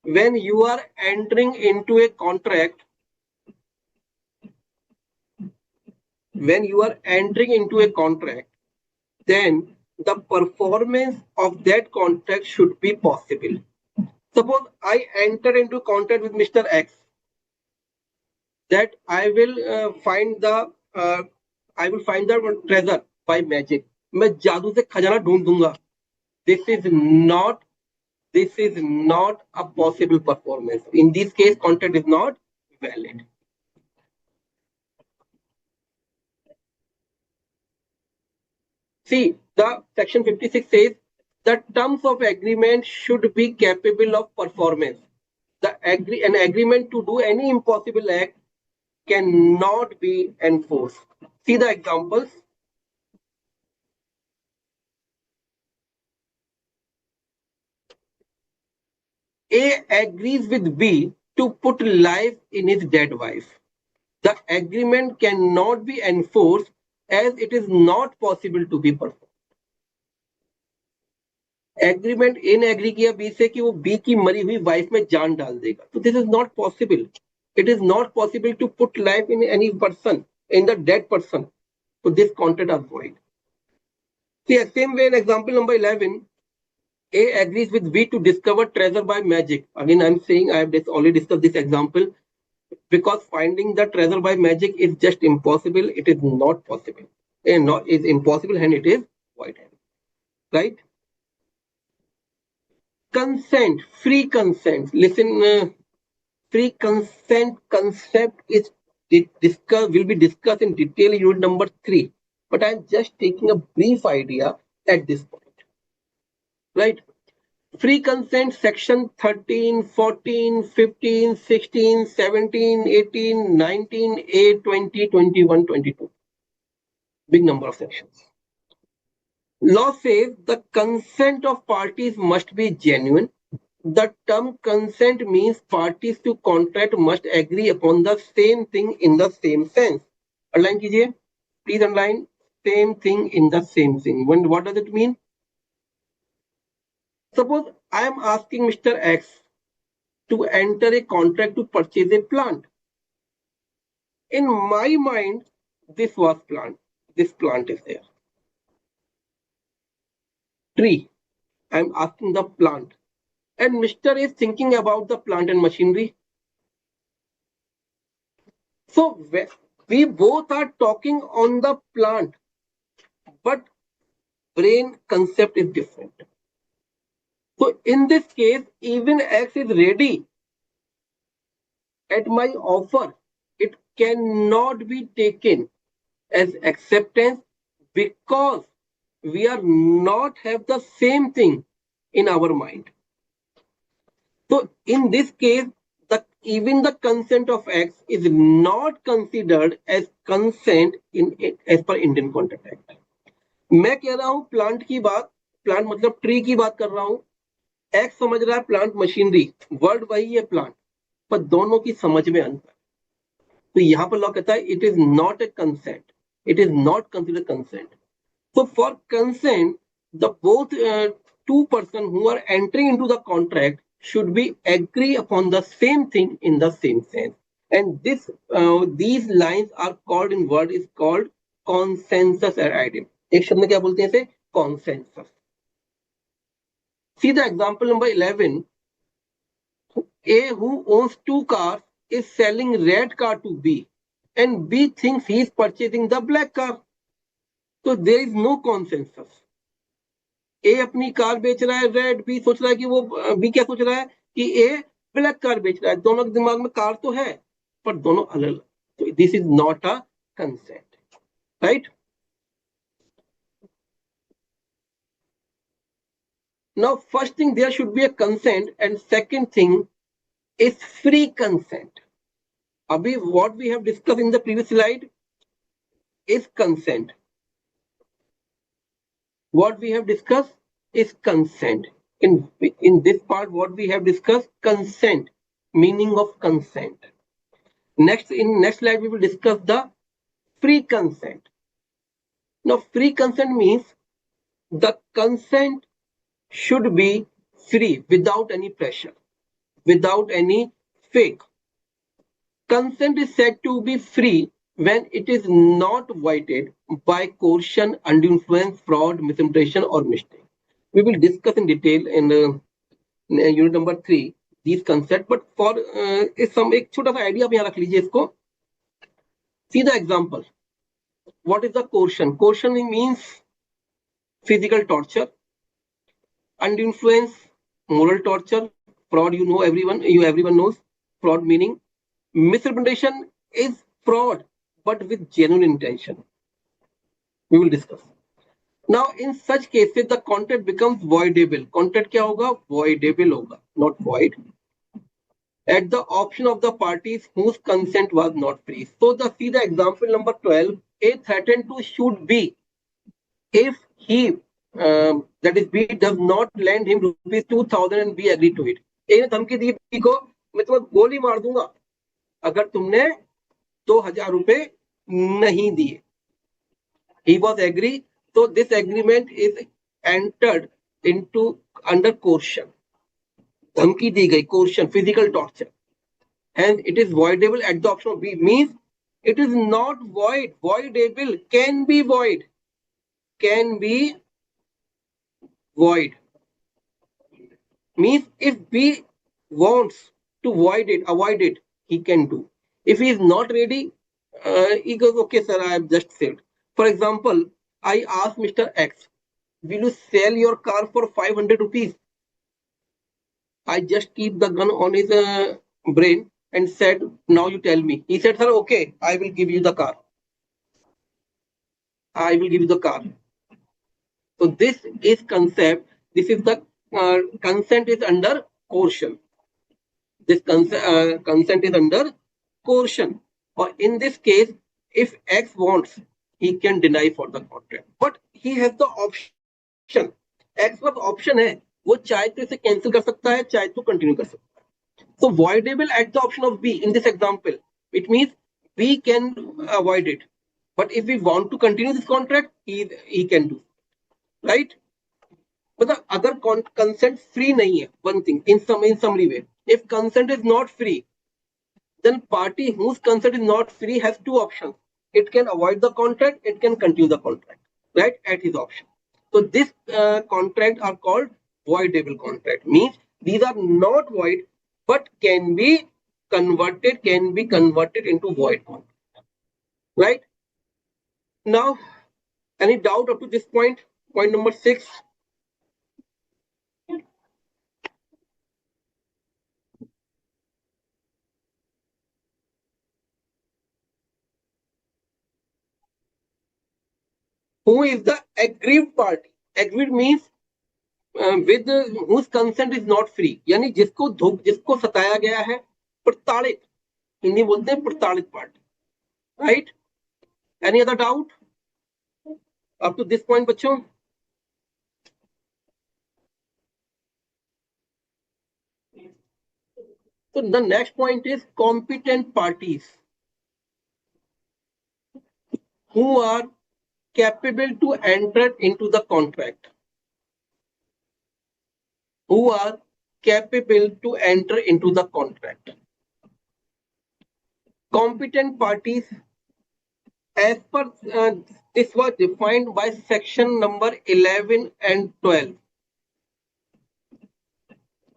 Speaker 2: When you are entering into a contract. When you are entering into a contract, then the performance of that contract should be possible. Suppose I enter into contract with Mr. X that I will find the treasure by magic. मैं जादू से खजाना ढूंढ दूंगा. This is not a possible performance. In this case, contract is not valid. See, the section 56 says the terms of agreement should be capable of performance. An agreement to do any impossible act cannot be enforced. See the examples. A agrees with B to put life in his dead wife. The agreement cannot be enforced as it is not possible to be performed. Agreement in agree किया B से कि वो B की मरी हुई wife में जान डाल देगा, तो this is not possible. It is not possible to put life in any person, in the dead person. So this contract are void. See, same way in example number 11, A agrees with B to discover treasure by magic. Again, I'm saying I have already discussed this example because finding the treasure by magic is just impossible. It is not possible. It is impossible and it is void. Right? Consent, free consent. Listen, free consent concept is will be discussed in detail in unit number 3. But I'm just taking a brief idea at this point. Right? Free consent section 13, 14, 15, 16, 17, 18, 19, 8, 20, 21, 22. Big number of sections. Law says the consent of parties must be genuine. The term consent means parties to contract must agree upon the same thing in the same sense. Underline कीजिए. Please underline same thing in the same thing. What does it mean? Suppose I am asking Mr. X to enter a contract to purchase a plant. In my mind, this was plant. This plant is there. Tree. I am asking the plant. And Mr. is thinking about the plant and machinery. So we both are talking on the plant, but brain concept is different. So in this case, even X is ready at my offer. It cannot be taken as acceptance because we are not have the same thing in our mind. So in this case, even the consent of X is not considered as consent as per Indian Contract Act. मैं कह रहा हूं plant की बात, plant मतलब tree की बात कर रहा हूं. एक्स समझ रहा है प्लांट मशीनरी, वर्ड वही है प्लांट, पर दोनों की समझ में अंतर. तो यहां पर लॉ कहता है it is not a consent, it is not consider consent. So for consent, the both two persons who are entering into the contract should be agree upon the same thing in the same sense. And these lines are called in word is called consensus item. एक शब्द में क्या बोलते हैं इसे? Consensus. See the example number 11. A who owns 2 cars is selling red car to B, and B thinks he is purchasing the black car. तो there is no consensus. ए अपनी car बेच रहा है रेड, बी सोच रहा है कि वो बी क्या सोच रहा है कि ए ब्लैक कार बेच रहा है. दोनों के दिमाग में कार तो है पर दोनों अलग अलग. तो this is not a consent. Right? Now first thing there should be a consent and second thing is free consent. अभी what we have discuss in the previous slide is consent. What we have discussed is consent. In this part, what we have discussed, consent, meaning of consent. In next slide, we will discuss the free consent. Now, free consent means the consent should be free, without any pressure, without any fake. Consent is said to be free when it is not voided by coercion, undue influence, fraud, misinterpretation, or mistake. We will discuss in detail in unit number 3 these concepts. But for एक छोटा सा idea आप यहाँ रख लीजिए इसको. See the example. What is the coercion? Coercion means physical torture, undue influence, moral torture, fraud. You know everyone knows fraud meaning. Misrepresentation is fraud but with genuine intention. We will discuss. Now, in such cases, the contract becomes voidable. Contract क्या होगा? Voidable होगा, not void. At the option of the parties whose consent was not free. So, see the example number 12. A threatened to shoot B if he, that is B, does not lend him rupees 2000 and B agree to it. A ने धमकी दी B को मैं तुम्हें गोली मार दूंगा अगर तुमने 2000 रुपए नहीं दिए. He was agree. So this agreement is entered into under coercion. धमकी दी गई, coercion, physical torture. And it is voidable at the option of B. Means it is not void. Voidable can be void. Can be void. Means if B wants to void it, avoid it, he can do. If he is not ready, he goes, okay, sir, I have just said. For example, I asked Mr. X, will you sell your car for 500 rupees? I just keep the gun on his brain and said, now you tell me. He said, sir, okay, I will give you the car. I will give you the car. So this is concept. This is the consent is under coercion. This consent is under coercion. Or in this case, if X wants, he can deny for the contract. But he has the option. X पर option है, वो चाहे तो इसे cancel कर सकता है, चाहे तो continue कर सकता है. So voidable at the option of B in this example, it means B can avoid it. But if we want to continue this contract, he can do. Right? मतलब अगर consent free नहीं है, one thing in summary way, if consent is not free, then party whose consent is not free has two options. It can avoid the contract, it can continue the contract, right, at his option. So this contract are called voidable contract. Means these are not void, but can be converted into void contract. Right? Now, any doubt up to this point? Point number 6. Who is the aggrieved party? Aggrieved means with whose consent is not free. यानी जिसको सताया गया है, प्रताड़ित, हिंदी बोलते हैं प्रताड़ित party. Right? Any other doubt up to this point, बच्चों? So the next point is competent parties who are capable to enter into the contract. Who are capable to enter into the contract. Competent parties, as per this was defined by section number 11 and 12.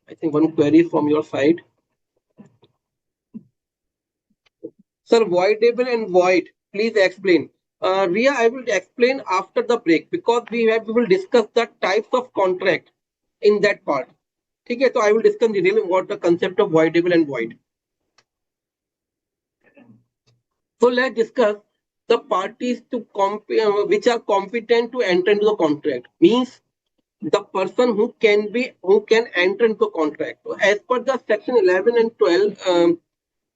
Speaker 2: I think one query from your side. Sir, voidable and void, please explain. Ria, I will explain after the break because we will discuss the types of contract in that part. Okay, so I will discuss detail what the concept of voidable and void. So let's discuss the parties to which are competent to enter into the contract. Means the person who can enter into the contract. So as per the section 11 and 12,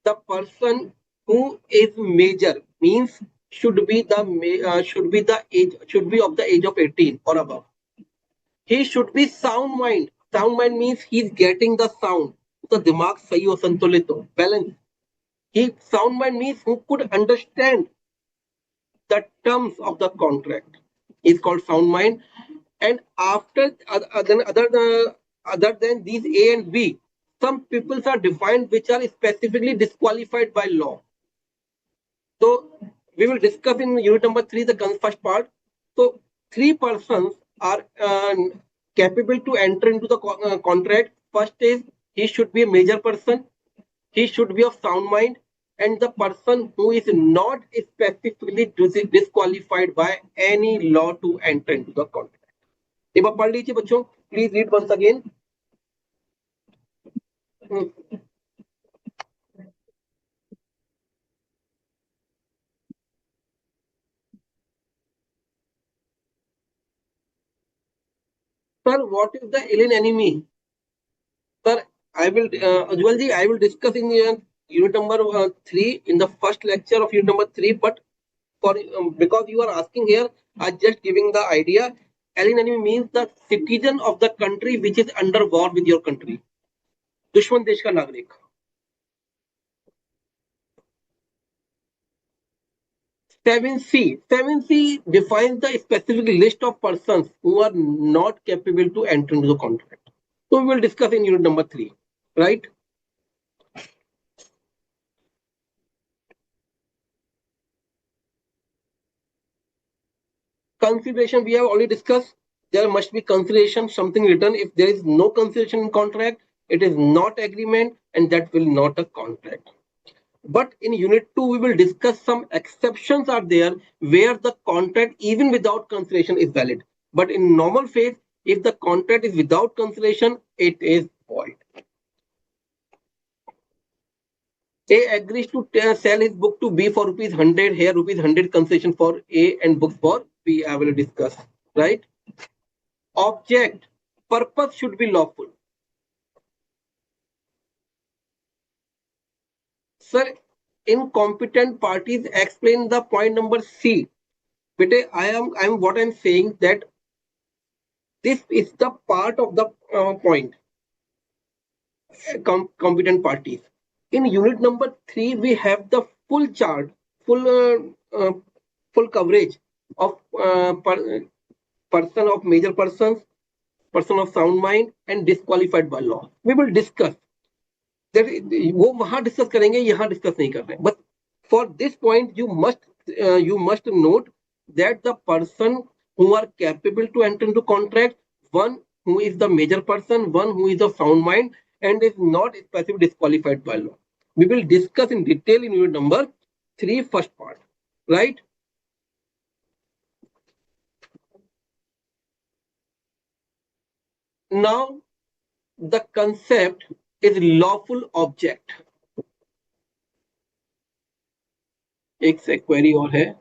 Speaker 2: the person who is major means should be of the age of 18 or above. He should be sound mind. Sound mind means he's getting the sound. उसका दिमाग सही हो, संतुलित हो, balance. He sound mind means who could understand the terms of the contract. Is called sound mind. And after other than these A and B, some peoples are defined which are specifically disqualified by law. So we will discuss in unit number 3 the first part. So 3 persons are capable to enter into the contract. First is he should be a major person, he should be of sound mind, and the person who is not specifically disqualified by any law to enter into the contract. एक बार पढ़ लीजिए बच्चों, please read once again. Sir, what is the alien enemy? Sir, I will, Ujwalji, I will discuss in unit number 3 in the first lecture of unit number 3. But for because you are asking here, I just giving the idea. Alien enemy means the citizen of the country which is under war with your country. दुश्मन देश का नागरिक. 7C defines the specific list of persons who are not capable to enter into the contract. So we will discuss in unit number 3, right? Consideration we have already discussed. There must be consideration, something written. If there is no consideration in contract, it is not agreement, and that will not a contract. But in unit 2, we will discuss some exceptions are there where the contract even without consideration is valid. But in normal phase, if the contract is without consideration, it is void. A agrees to sell his book to B for rupees 100. Here rupees 100 concession for A and books for B. I will discuss, right? Object, purpose should be lawful. Sir, incompetent parties explain the point number C. But I am what I'm saying that this is the part of the point. Competent parties. In unit number 3, we have the full chart, full coverage of person of major persons, person of sound mind, and disqualified by law. We will discuss. वो वहां discuss करेंगे, यहाँ discuss नहीं कर रहे हैं. But for this point, you must note that the person who are capable to enter into contract, one who is the major person, one who is of sound mind, and is not specifically disqualified by law. We will discuss in detail in unit number 3, first part, right? Now, the concept is lawful object. एक से query और है.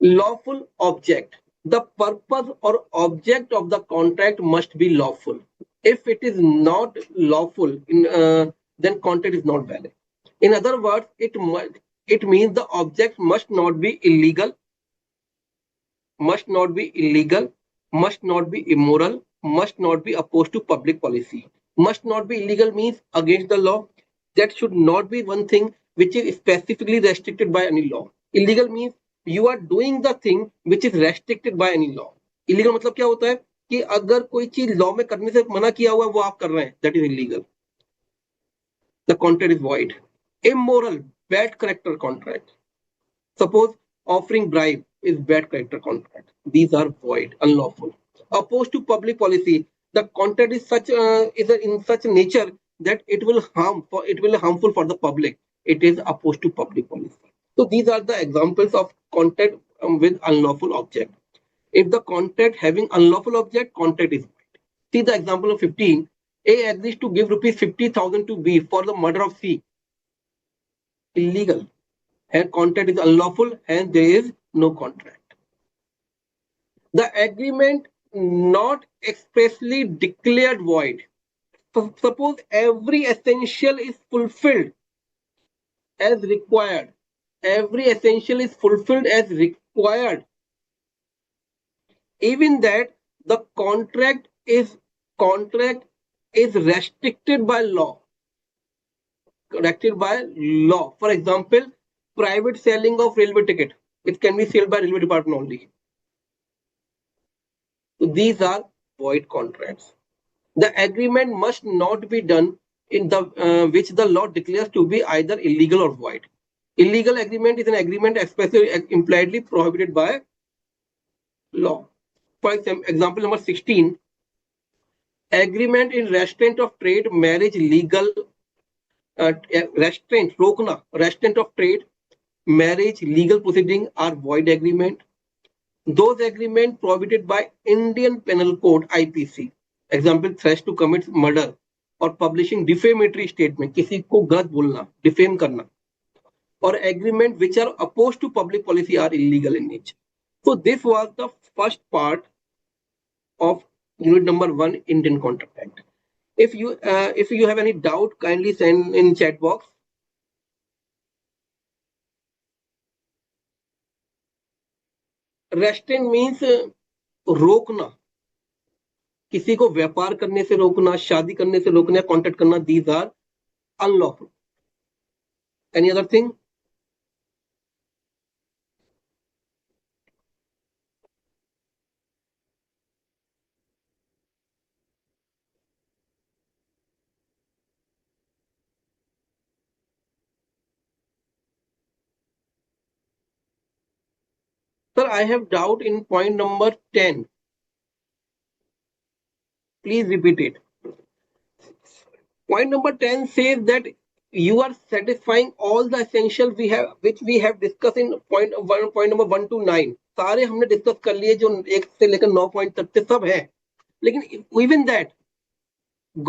Speaker 2: Lawful object. The purpose or object of the contract must be lawful. If it is not lawful, then contract is not valid. In other words, it means the object must not be illegal, must not be immoral, must not be opposed to public policy. Must not be illegal means against the law. That should not be one thing which is specifically restricted by any law. Illegal means you are doing the thing which is restricted by any law. Illegal मतलब क्या होता है कि अगर कोई चीज law में करने से मना किया हुआ है वो आप कर रहे हैं, that is illegal. The contract is void. Immoral, bad character contract. Suppose offering bribe is bad character contract. These are void, unlawful. Opposed to public policy, the contract is in such nature that it will harmful for the public. It is opposed to public policy. So these are the examples of contract with unlawful object. If the contract having unlawful object, contract is void. See the example of 15. A agrees to give rupees 50,000 to B for the murder of C. Illegal. And contract is unlawful, and there is no contract. The agreement not expressly declared void. So suppose every essential is fulfilled as required. Every essential is fulfilled as required. Even that the contract is restricted by law. For example, private selling of railway ticket. It can be sold by railway department only. So these are void contracts. The agreement must not be done in the which the law declares to be either illegal or void. Illegal agreement is an agreement expressly impliedly prohibited by law. For example, number 16, agreement in restraint of trade, marriage, legal restraint, रोकना, restraint of trade, marriage, legal proceeding are void agreement. Those agreements prohibited by Indian Penal Code IPC. Example, threats to commit murder or publishing defamatory statement, किसी को गलत बोलना, defame करना, or agreement which are opposed to public policy are illegal in nature. So this was the first part of unit number 1, Indian Contract Act. If you have any doubt, kindly send in chat box. Restraint means रोकना, किसी को व्यापार करने से रोकना, शादी करने से रोकना, कॉन्ट्रैक्ट करना. These are unlawful. Any other thing? Sir, I have doubt in point number 10. Please repeat it. Point number 10 says that you are satisfying all the essential which we have discussed in point number 1 to 9. सारे हमने discuss कर लिए जो 1 से लेकर 9 point तक के सब है. लेकिन even that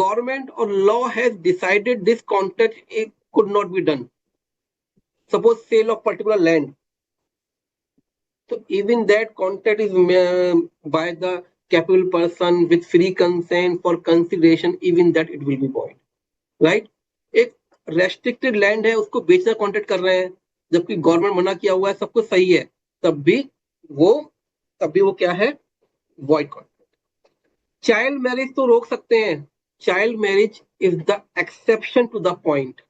Speaker 2: government or law has decided this contract it could not be done. Suppose sale of particular land. So even that contract is by the capable person with free consent for consideration, even that it will be void. Right? एक restricted land है उसको बेचना contract कर रहे हैं जबकि government मना किया हुआ है सब कुछ सही है तब भी वो क्या है वॉइड कॉन्ट्रैक्ट. चाइल्ड मैरिज तो रोक सकते हैं. Child marriage is the exception to the point.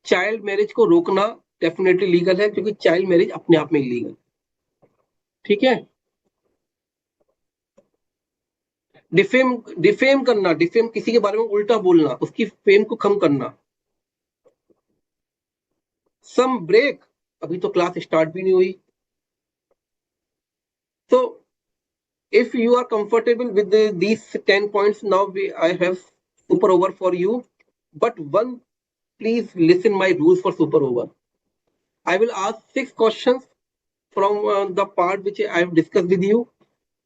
Speaker 2: Child marriage को रोकना डेफिनेटली लीगल है क्योंकि चाइल्ड मैरिज अपने आप में इलीगल. ठीक है. डिफेम करना, डिफेम किसी के बारे में उल्टा बोलना, उसकी फेम को कम करना. सम ब्रेक, अभी तो क्लास स्टार्ट भी नहीं हुई. So if you are comfortable with these 10 points now I have super over for you, but one, please listen my rules for super over. I will ask 6 questions from the part which I have discussed with you.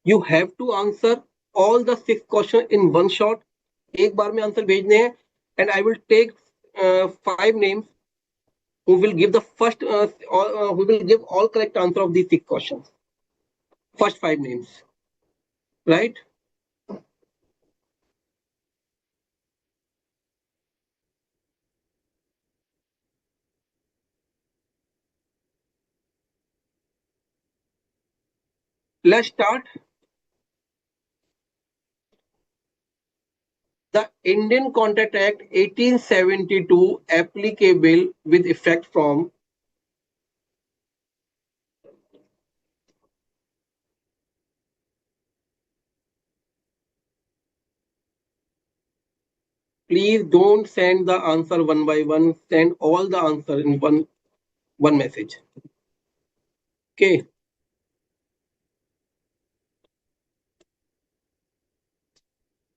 Speaker 2: You have to answer all the 6 questions in one shot. एक बार में answer भेजने हैं and I will take 5 names who will give the first who will give all correct answer of these 6 questions. First 5 names, right? Let's start. The Indian Contract Act 1872 applicable with effect from please don't send the answer one by one, send all the answer in one message. Okay.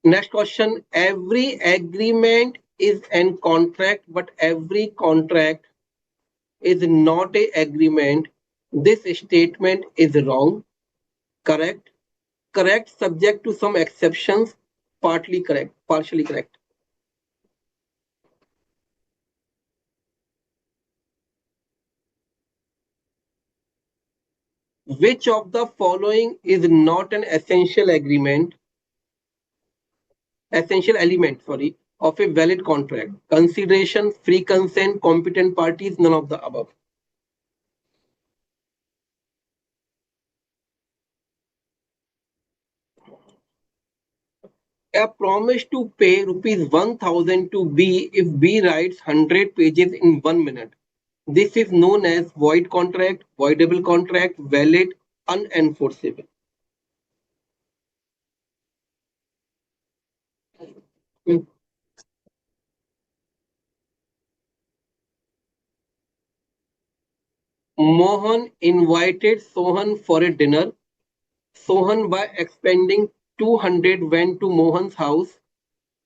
Speaker 2: Next question. Every agreement is an contract, but every contract is not a agreement. This statement is wrong. Correct. Correct, subject to some exceptions. Partly correct, partially correct. Which of the following is not an essential element, sorry, of a valid contract? Consideration, free consent, competent parties, none of the above. A promise to pay rupees 1000 to B if B writes 100 pages in 1 minute. This is known as void contract, voidable contract, valid, unenforceable. Mohan invited Sohan for a dinner. Sohan, by expending 200, went to Mohan's house.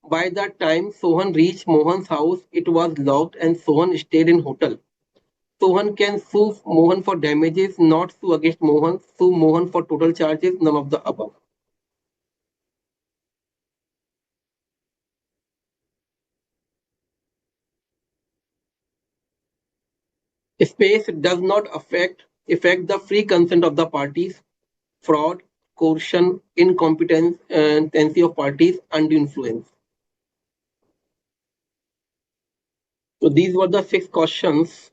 Speaker 2: By the time Sohan reached Mohan's house, it was locked and Sohan stayed in hotel. Sohan can sue Mohan for damages, not sue against Mohan, sue Mohan for total charges, none of the above. Space does not affect the free consent of the parties, fraud, coercion, incompetence, tendency of parties, undue influence. So these were the 6 questions.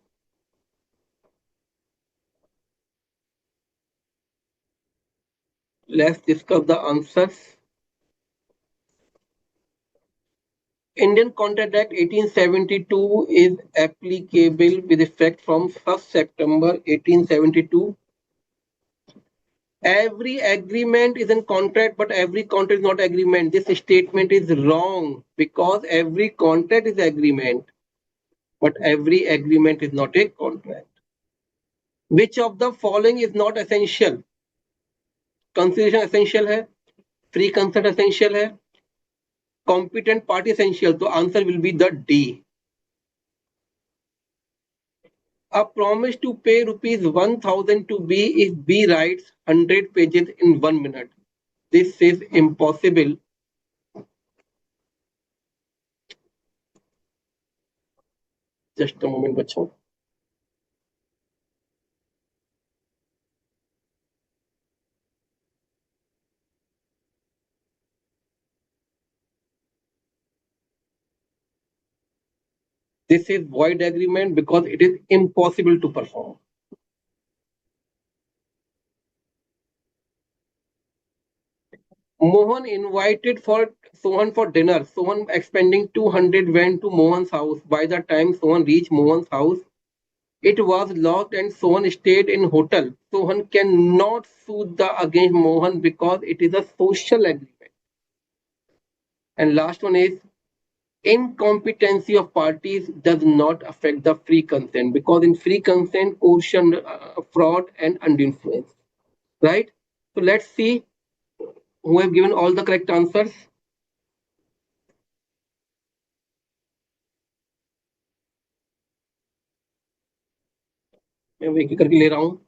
Speaker 2: Let's discuss the answers. Indian Contract Act 1872 is applicable with effect from 1st September 1872. Every agreement is a contract, but every contract is not agreement. This statement is wrong because every contract is agreement, but every agreement is not a contract. Which of the following is not essential? Consideration essential है, free consent essential है, competent party essential, तो answer will be the D. A promise to pay rupees 1000 to B if B writes 100 pages in 1 minute. This is impossible. Just a moment, बच्चों. This is void agreement because it is impossible to perform. Mohan invited for Sohan for dinner. Sohan expending 200 went to Mohan's house. By the time Sohan reached Mohan's house, it was locked and Sohan stayed in hotel. Sohan cannot sue against Mohan because it is a social agreement. And last one is incompetency of parties does not affect the free consent because in free consent, coercion, fraud, and undue influence. Right? So let's see who have given all the correct answers. मैं एक एक करके ले रहा हूँ.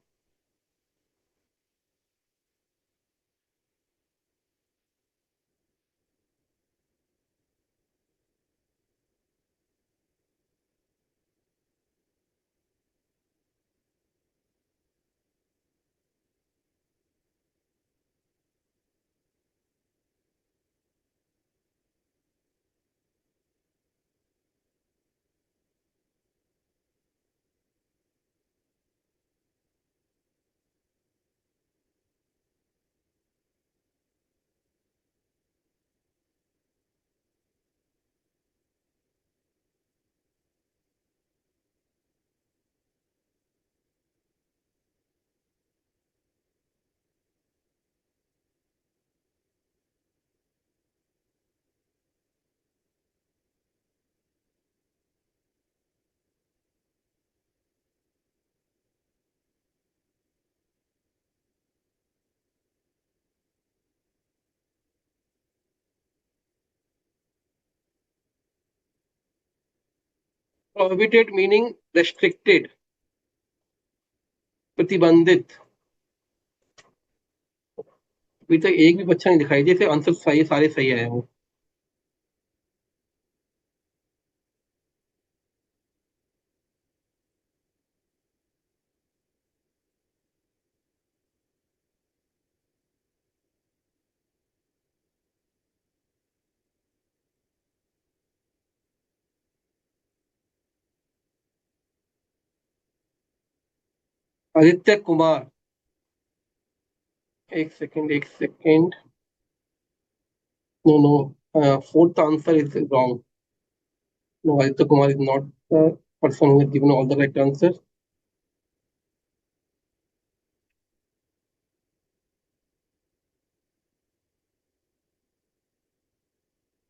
Speaker 2: Prohibited meaning restricted, प्रतिबंधित. अभी तक एक भी बच्चा नहीं दिखाई, जैसे आंसर सही सारे सही आए वो. आदित्य कुमार, एक second. No, fourth answer is wrong. No, Aditya Kumar is not the person who has given all the right answers.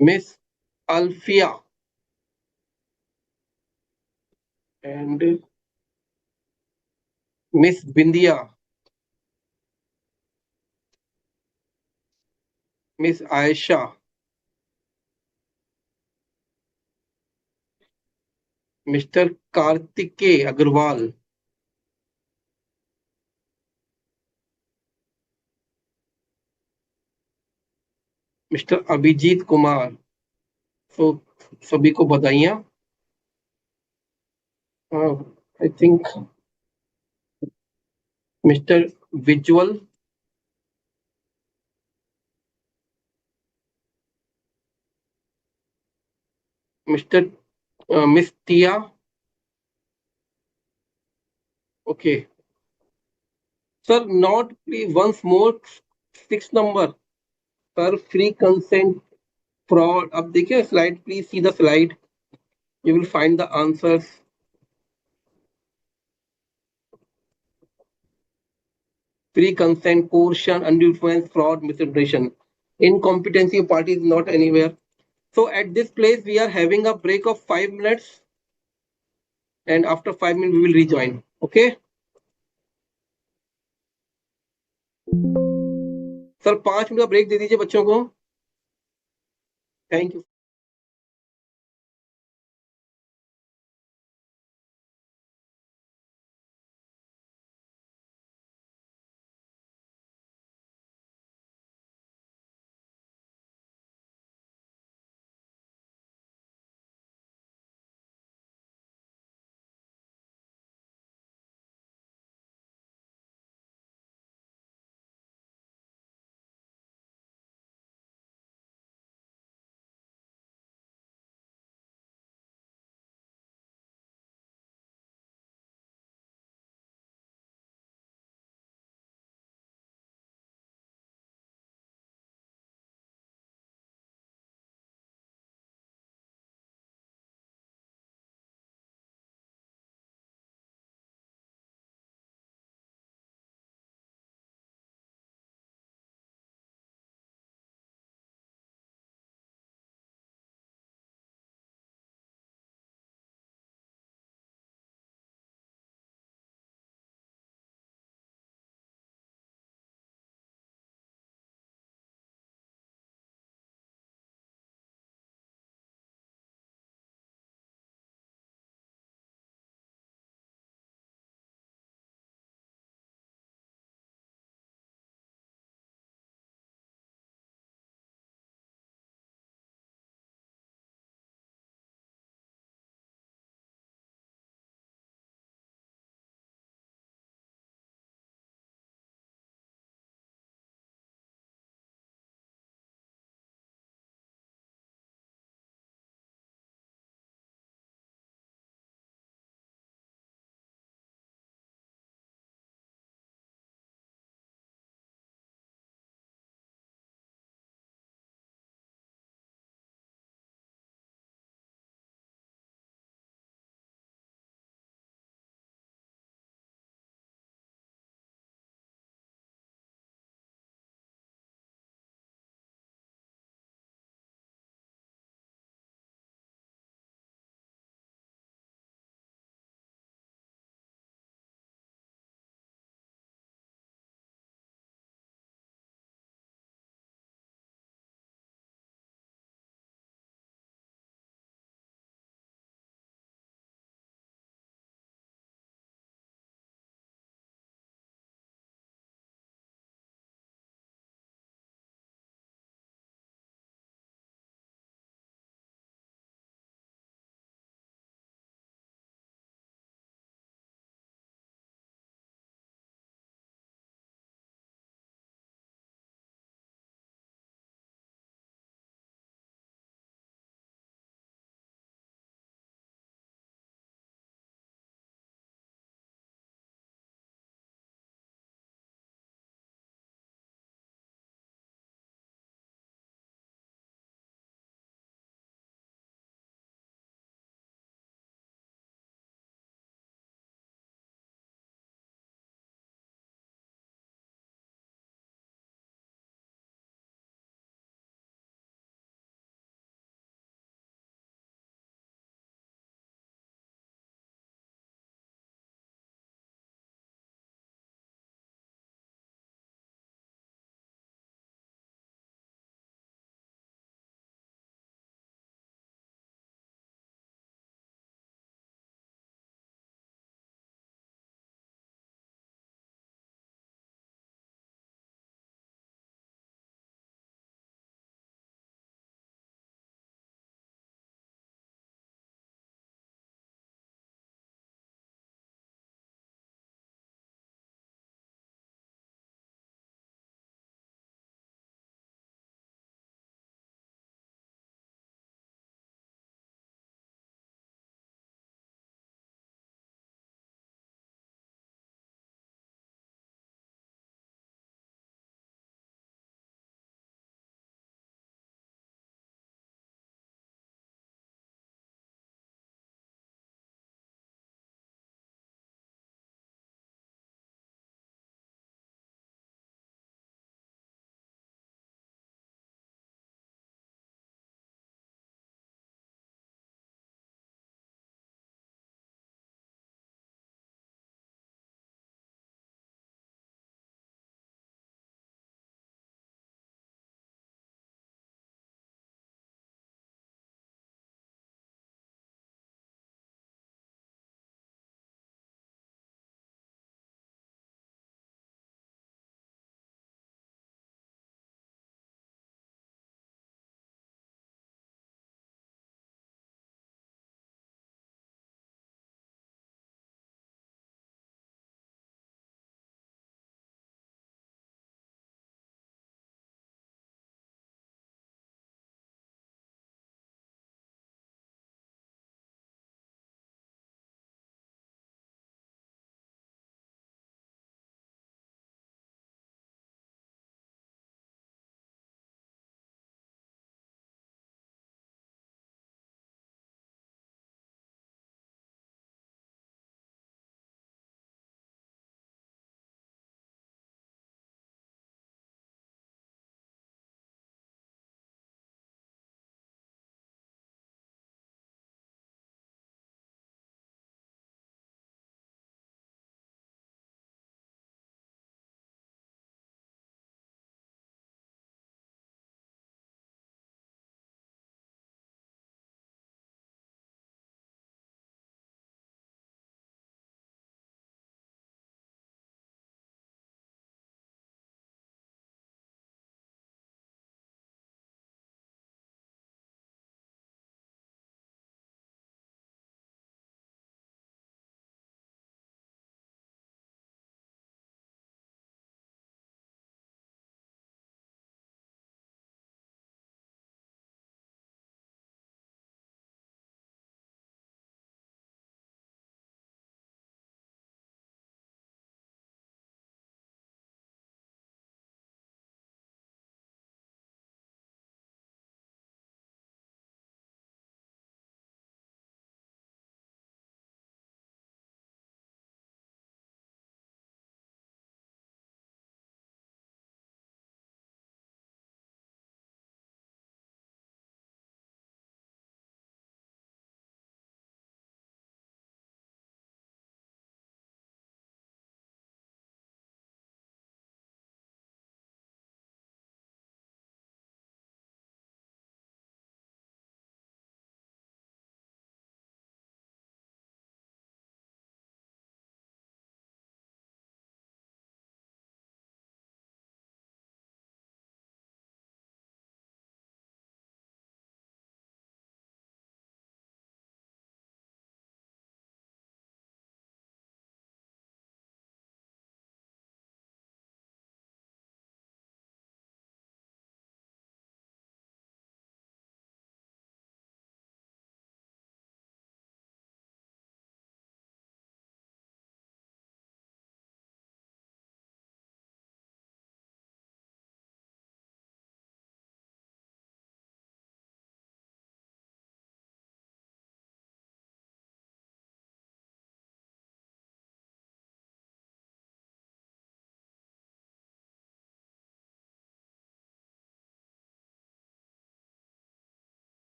Speaker 2: Miss Alfia and Miss Bindia, Miss Aisha, Mr. Kartike Agarwal, Mr. Abhijit Kumar. So सभी को बधाइयाँ. I think Mr. Visual, Mr. Miss Tia. Okay. Sir, not please once more 6 number. Sir, free consent fraud. अब देखिए slide, please see the slide. You will find the answers. Free consent, coercion, undue influence, fraud, misinterpretation. Incompetency of party is not anywhere. So at this place, we are having a break of 5 minutes. And after 5 minutes, we will rejoin. Okay. Sir 5 minute का break दे दीजिए बच्चों को। Thank you.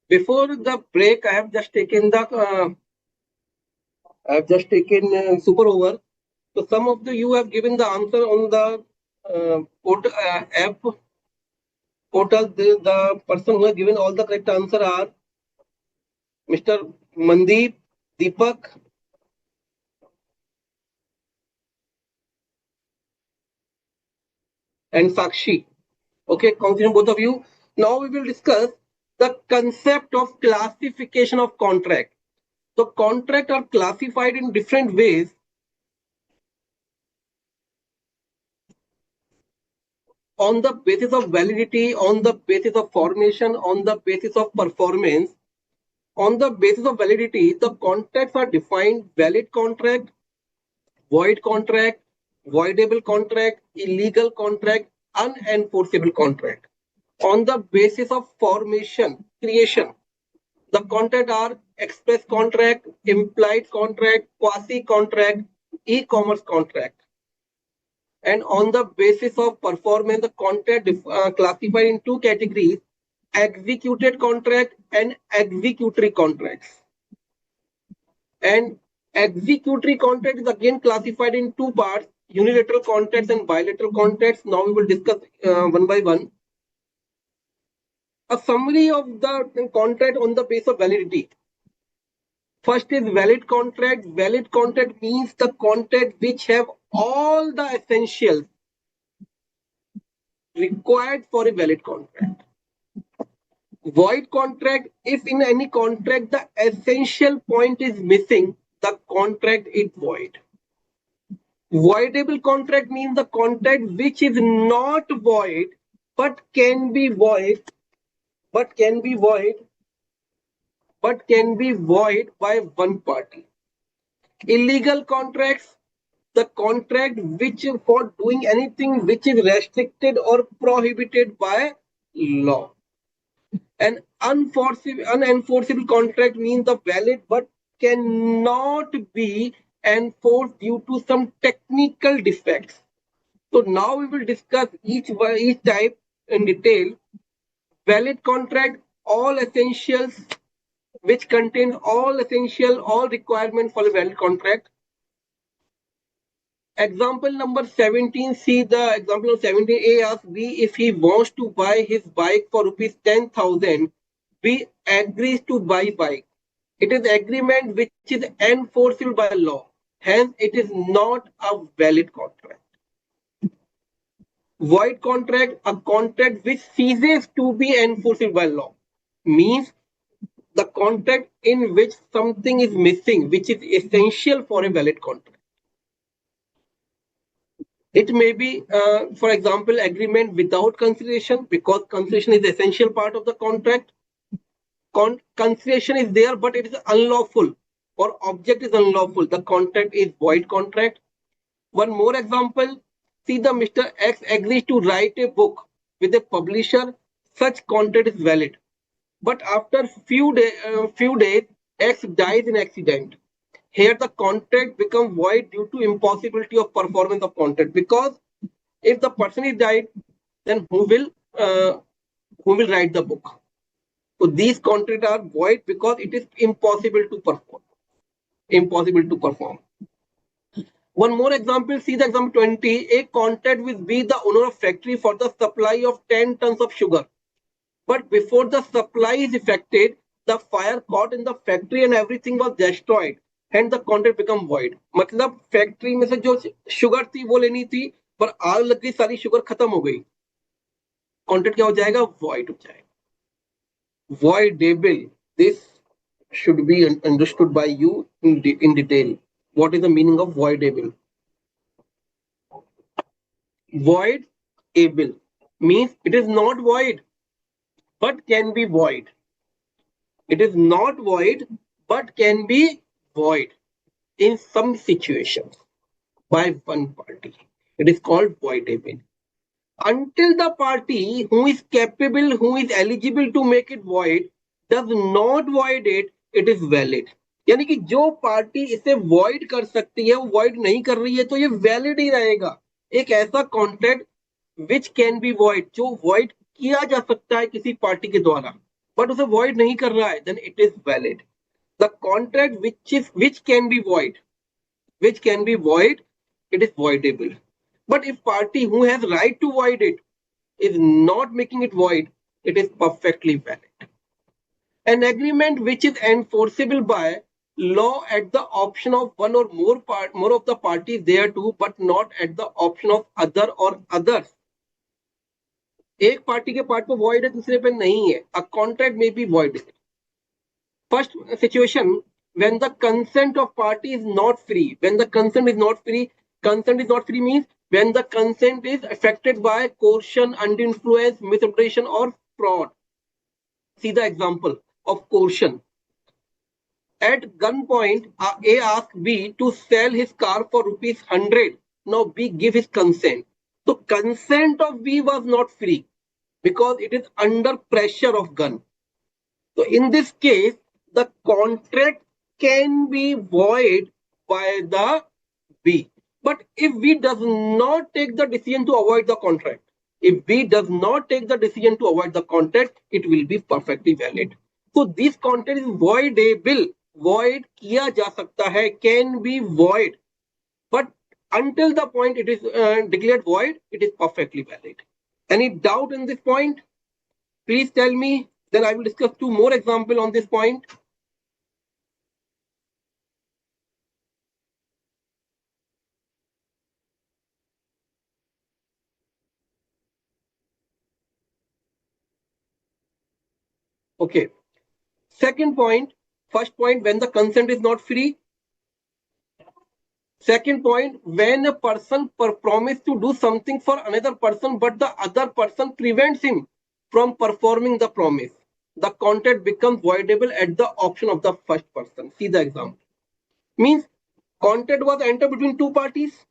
Speaker 2: Before the break, I have just taken super over. So some of you have given the answer on the app portal. The person who has given all the correct answer are Mr. Mandeep, Deepak, and Sakshi. Okay, congratulations both of you. Now we will discuss the concept of classification of contract. So contract are classified in different ways on the basis of validity, on the basis of formation, on the basis of performance. On the basis of validity, the contracts are defined: valid contract, void contract, voidable contract, illegal contract, unenforceable contract. On the basis of formation, creation, the contract are express contract, implied contract, quasi contract, e-commerce contract. And on the basis of performance, the contract classified in two categories: executed contract and executory contracts. And executory contract is again classified in two parts: unilateral contracts and bilateral contracts. Now we will discuss one by one. A summary of the contract on the basis of validity. First is valid contract. Valid contract means the contract which have all the essentials required for a valid contract. Void contract, if in any contract the essential point is missing, the contract is void. Voidable contract means the contract which is not void but can be void, but can be void by one party. Illegal contracts, the contract which for doing anything which is restricted or prohibited by law. An unenforceable contract means the valid but cannot be enforced due to some technical defects. So now we will discuss each type in detail. Valid contract, all essentials, which contain all requirements for a valid contract. Example number 17, see the example of 17A asks B if he wants to buy his bike for rupees 10,000, B agrees to buy bike. It is agreement which is enforceable by law. Hence, it is not a valid contract. Void contract, a contract which ceases to be enforceable by law, means the contract in which something is missing, which is essential for a valid contract. It may be, for example, agreement without consideration, because consideration is the essential part of the contract. Consideration is there, but it is unlawful, or object is unlawful. The contract is void contract. One more example, see the Mr. X agrees to write a book with a publisher. Such contract is valid. But after few days, X dies in accident. Here the contract becomes void due to impossibility of performance of contract, because if the person is died, then who will write the book? So these contracts are void because it is impossible to perform. One more example, see the example 20. A contract with B, the owner of factory, for the supply of 10 tons of sugar. But before the supply is effected, the fire caught in the factory and everything was destroyed. And the contract become void. मतलब factory में से जो sugar थी वो लेनी थी, पर आग लग गई, सारी शुगर खत्म हो गई. कॉन्ट्रैक्ट क्या हो जाएगा? void हो जाएगा. Voidable. This should be understood by you in detail. What is the meaning of voidable? Voidable means it is not void but can be void. It is not void but can be void in some situations by one party. It is called voidable. Until the party who is capable, who is eligible to make it void, does not void it, it is valid. यानी कि जो party इसे void कर सकती है वो void नहीं कर रही है तो ये valid ही रहेगा. एक ऐसा contract which can be void, जो void किया जा सकता है किसी पार्टी के द्वारा, बट उसे void नहीं कर रहा है, then it is valid. The contract which can be void, it is voidable. But if party who has right to void it is not making it void, it is perfectly valid. An agreement which is enforceable by law at the option of one or more of the parties thereto, but not at the option of other or others. एक party के part पे void है, दूसरे पे नहीं है. A contract may be voided. First situation, when the consent of party is not free. When the consent is not free means when the consent is affected by coercion, undue influence, misappropriation or fraud. See the example of coercion. At gunpoint, A asks B to sell his car for rupees 100. Now B give his consent. So consent of B was not free because it is under pressure of gun. So in this case, the contract can be void by the B. But if B does not take the decision to avoid the contract, it will be perfectly valid. So this contract is voidable. Void किया जा सकता है, can be void. But until the point it is declared void, it is perfectly valid. Any doubt in this point? Please tell me. Then I will discuss two more examples on this point. Okay. Second point. First point, when the consent is not free. Second point, when a person promises to do something for another person, but the other person prevents him from performing the promise, the contract becomes voidable at the option of the first person. See the example. Means contract was entered between two parties.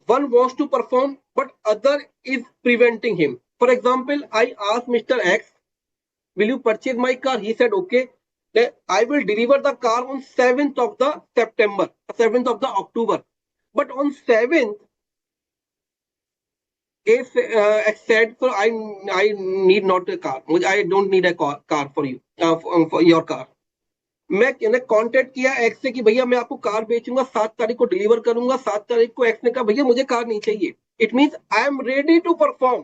Speaker 2: One wants to perform, but other is preventing him. For example, I asked Mr. X, will you purchase my car? He said, okay. I will deliver the car on 7th of the September, 7th of the October. But on 7th, X said, so I need not a car. I don't need a car for you, for your car. मैं contact किया x से कि भैया मैं आपको car बेचूंगा, 7 तारीख को deliver करूंगा. 7 तारीख को एक्स ने कहा भैया मुझे कार नहीं चाहिए. It means I am ready to perform,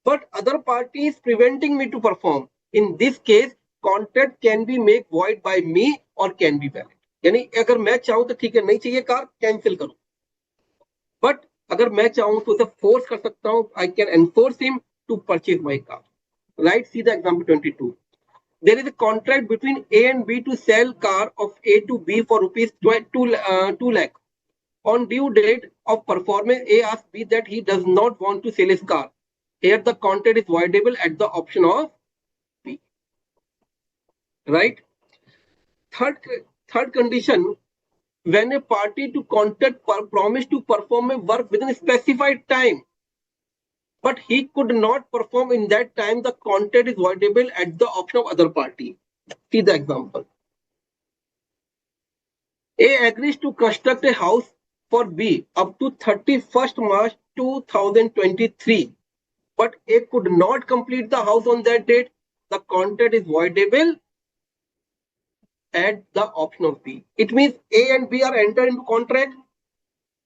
Speaker 2: but other party is preventing me to perform. In this case, contract can be made void by me or can be valid. यानी अगर मैं चाहूं तो ठीक है, नहीं चाहिए कार, कैंसिल करूं. बट अगर मैं चाहूं तो उसे फोर्स कर सकता हूं. I can enforce him to purchase my car. Right, see the example 22. There is a contract between A and B to sell car of A to B for rupees 2 lakh. On due date of performance, A asks B that he does not want to sell his car. Here the contract is voidable at the option of B. Right? Third condition, when a party to contract promise to perform a work within a specified time, but he could not perform in that time, the contract is voidable at the option of other party. See the example. A agrees to construct a house for B up to 31st March 2023. But A could not complete the house on that date. The contract is voidable at the option of B. It means A and B are entered into contract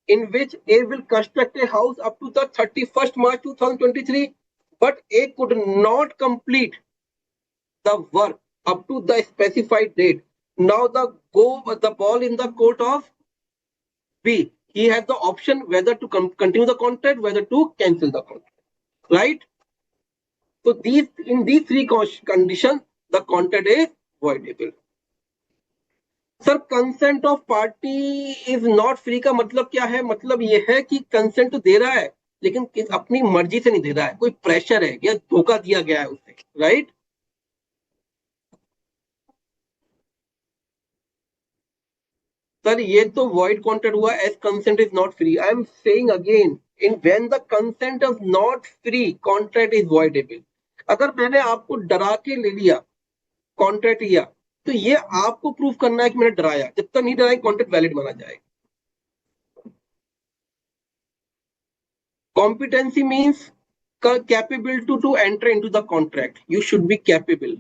Speaker 2: in which A will construct a house up to the 31st March 2023, but A could not complete the work up to the specified date. Now the ball in the court of B. He has the option whether to continue the contract, whether to cancel the contract. Right? So in these three conditions, the contract is voidable. Sir consent of party is not free का मतलब क्या है? मतलब ये है कि consent तो दे रहा है लेकिन अपनी मर्जी से नहीं दे रहा है, कोई प्रेशर है या धोखा दिया गया है उसे. राइट? सर ये तो वॉइड कॉन्ट्रैक्ट हुआ as consent is not free. I am saying again, in when the consent is not free, contract is voidable. अगर मैंने आपको डरा के ले लिया, कॉन्ट्रैक्ट लिया, तो ये आपको प्रूव करना है कि मैंने डराया. जब तक नहीं डराया, कॉन्ट्रैक्ट वैलिड माना जाएगा. Competency means capability to enter into the contract. You should be capable.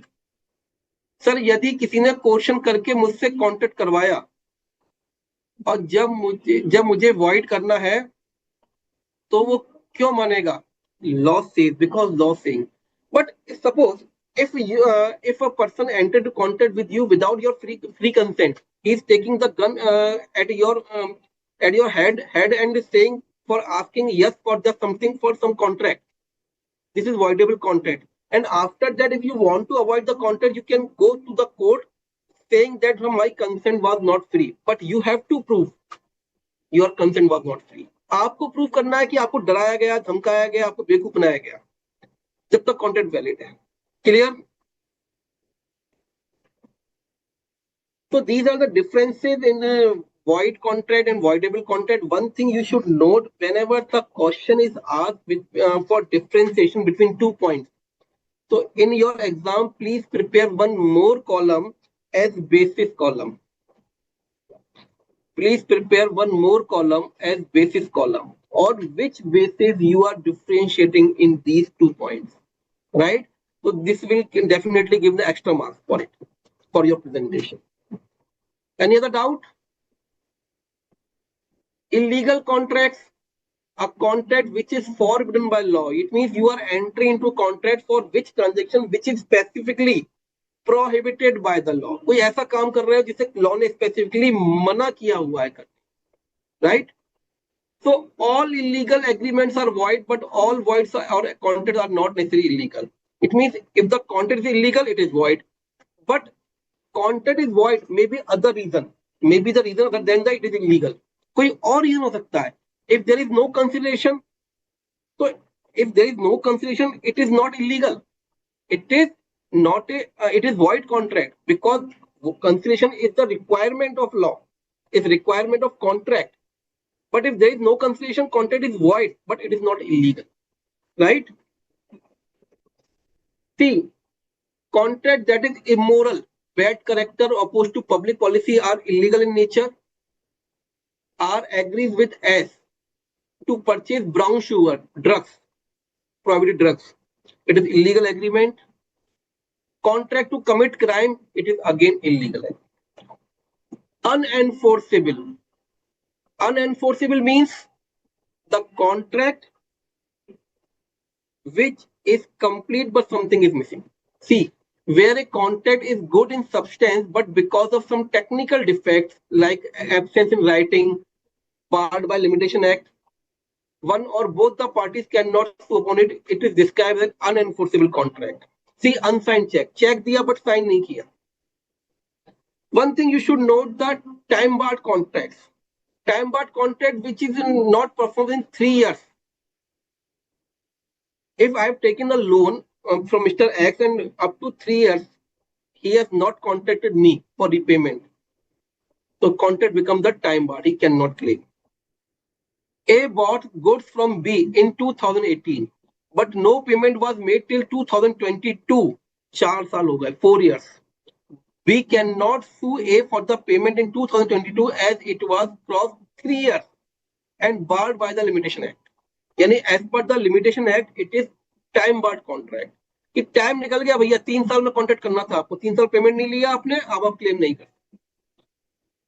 Speaker 2: Sir यदि किसी ने क्वेश्चन करके मुझसे कॉन्टेक्ट करवाया और जब मुझे वॉइड करना है तो वो क्यों मानेगा? Law says, because law saying. But suppose if a person entered into contact with you without your free consent, he is taking the gun at your head and is saying for asking yes for just something for some contract. This is voidable contract. And after that, if you want to avoid the contract, you can go to the court saying that my consent was not free. But you have to prove your consent was not free. आपको prove करना है कि आपको डराया गया, धमकाया गया, आपको बेवकूफ बनाया गया, जब तक कॉन्ट्रैक्ट वैलिड है. Clear? So these are the differences in void contract and voidable contract. One thing you should note whenever the question is asked for differentiation between 2 points. So in your exam, please prepare one more column as basis column. Please prepare one more column as basis column. On which basis you are differentiating in these 2 points, right? So this will definitely give the extra marks for it, for your presentation. Any other doubt? Illegal contracts, a contract which is forbidden by law. It means you are entering into a contract for which transaction which is specifically prohibited by the law. कोई ऐसा काम कर रहे हो जिसे law ने specifically मना किया हुआ है करने, right? So all illegal agreements are void, but all voids or contracts are not necessarily illegal. It means if the contract is illegal, it is void. But contract is void, maybe other reason, maybe the reason other than that it is illegal. कोई और reason हो सकता है. If there is no consideration, so if there is no consideration, it is not illegal. It is not it is void contract because consideration is the requirement of law, is requirement of contract. But if there is no consideration, contract is void, but it is not illegal, right? See, contract that is immoral, bad character, opposed to public policy are illegal in nature. R agrees with S to purchase brown sugar, drugs, prohibited drugs. It is illegal agreement. Contract to commit crime, it is again illegal. Unenforceable. Unenforceable means the contract which is complete but something is missing. See, where a contract is good in substance but because of some technical defects like absence in writing, barred by limitation act, one or both the parties cannot sue upon it. It is described as unenforceable contract. See, unsigned check. Check दिया but sign नहीं किया. One thing you should note that time barred contracts. Time barred contract which is not performed in 3 years. If I have taken a loan from Mr. X and up to 3 years, he has not contacted me for repayment. So contract becomes the time bar. He cannot claim. A bought goods from B in 2018, but no payment was made till 2022. 4 साल हो गए, 4 years. B cannot sue A for the payment in 2022 as it was crossed 3 years and barred by the Limitation Act. यानी as per the Limitation Act, it is time barred contract. कि time निकल गया भैया, 3 साल में contract करना था आपको, 3 साल पेमेंट नहीं लिया आपने, अब आप क्लेम नहीं कर.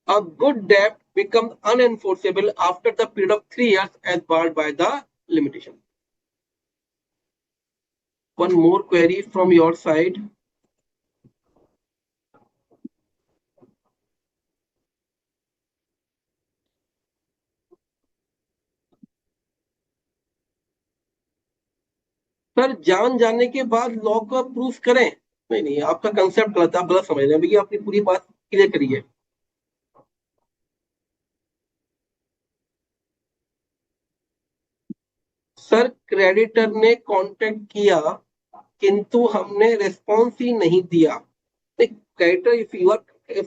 Speaker 2: A good debt becomes unenforceable after the period of 3 years as barred by the limitation. One more query from your side. Sir जान जाने के बाद लॉ को प्रूफ करें? नहीं, आपका कंसेप्ट गलत है, आप गलत समझ रहे हैं भैया, अपनी पूरी बात क्लियर करिए. सर क्रेडिटर ने कांटेक्ट किया किंतु हमने रिस्पॉन्स ही नहीं दिया. Creditor, if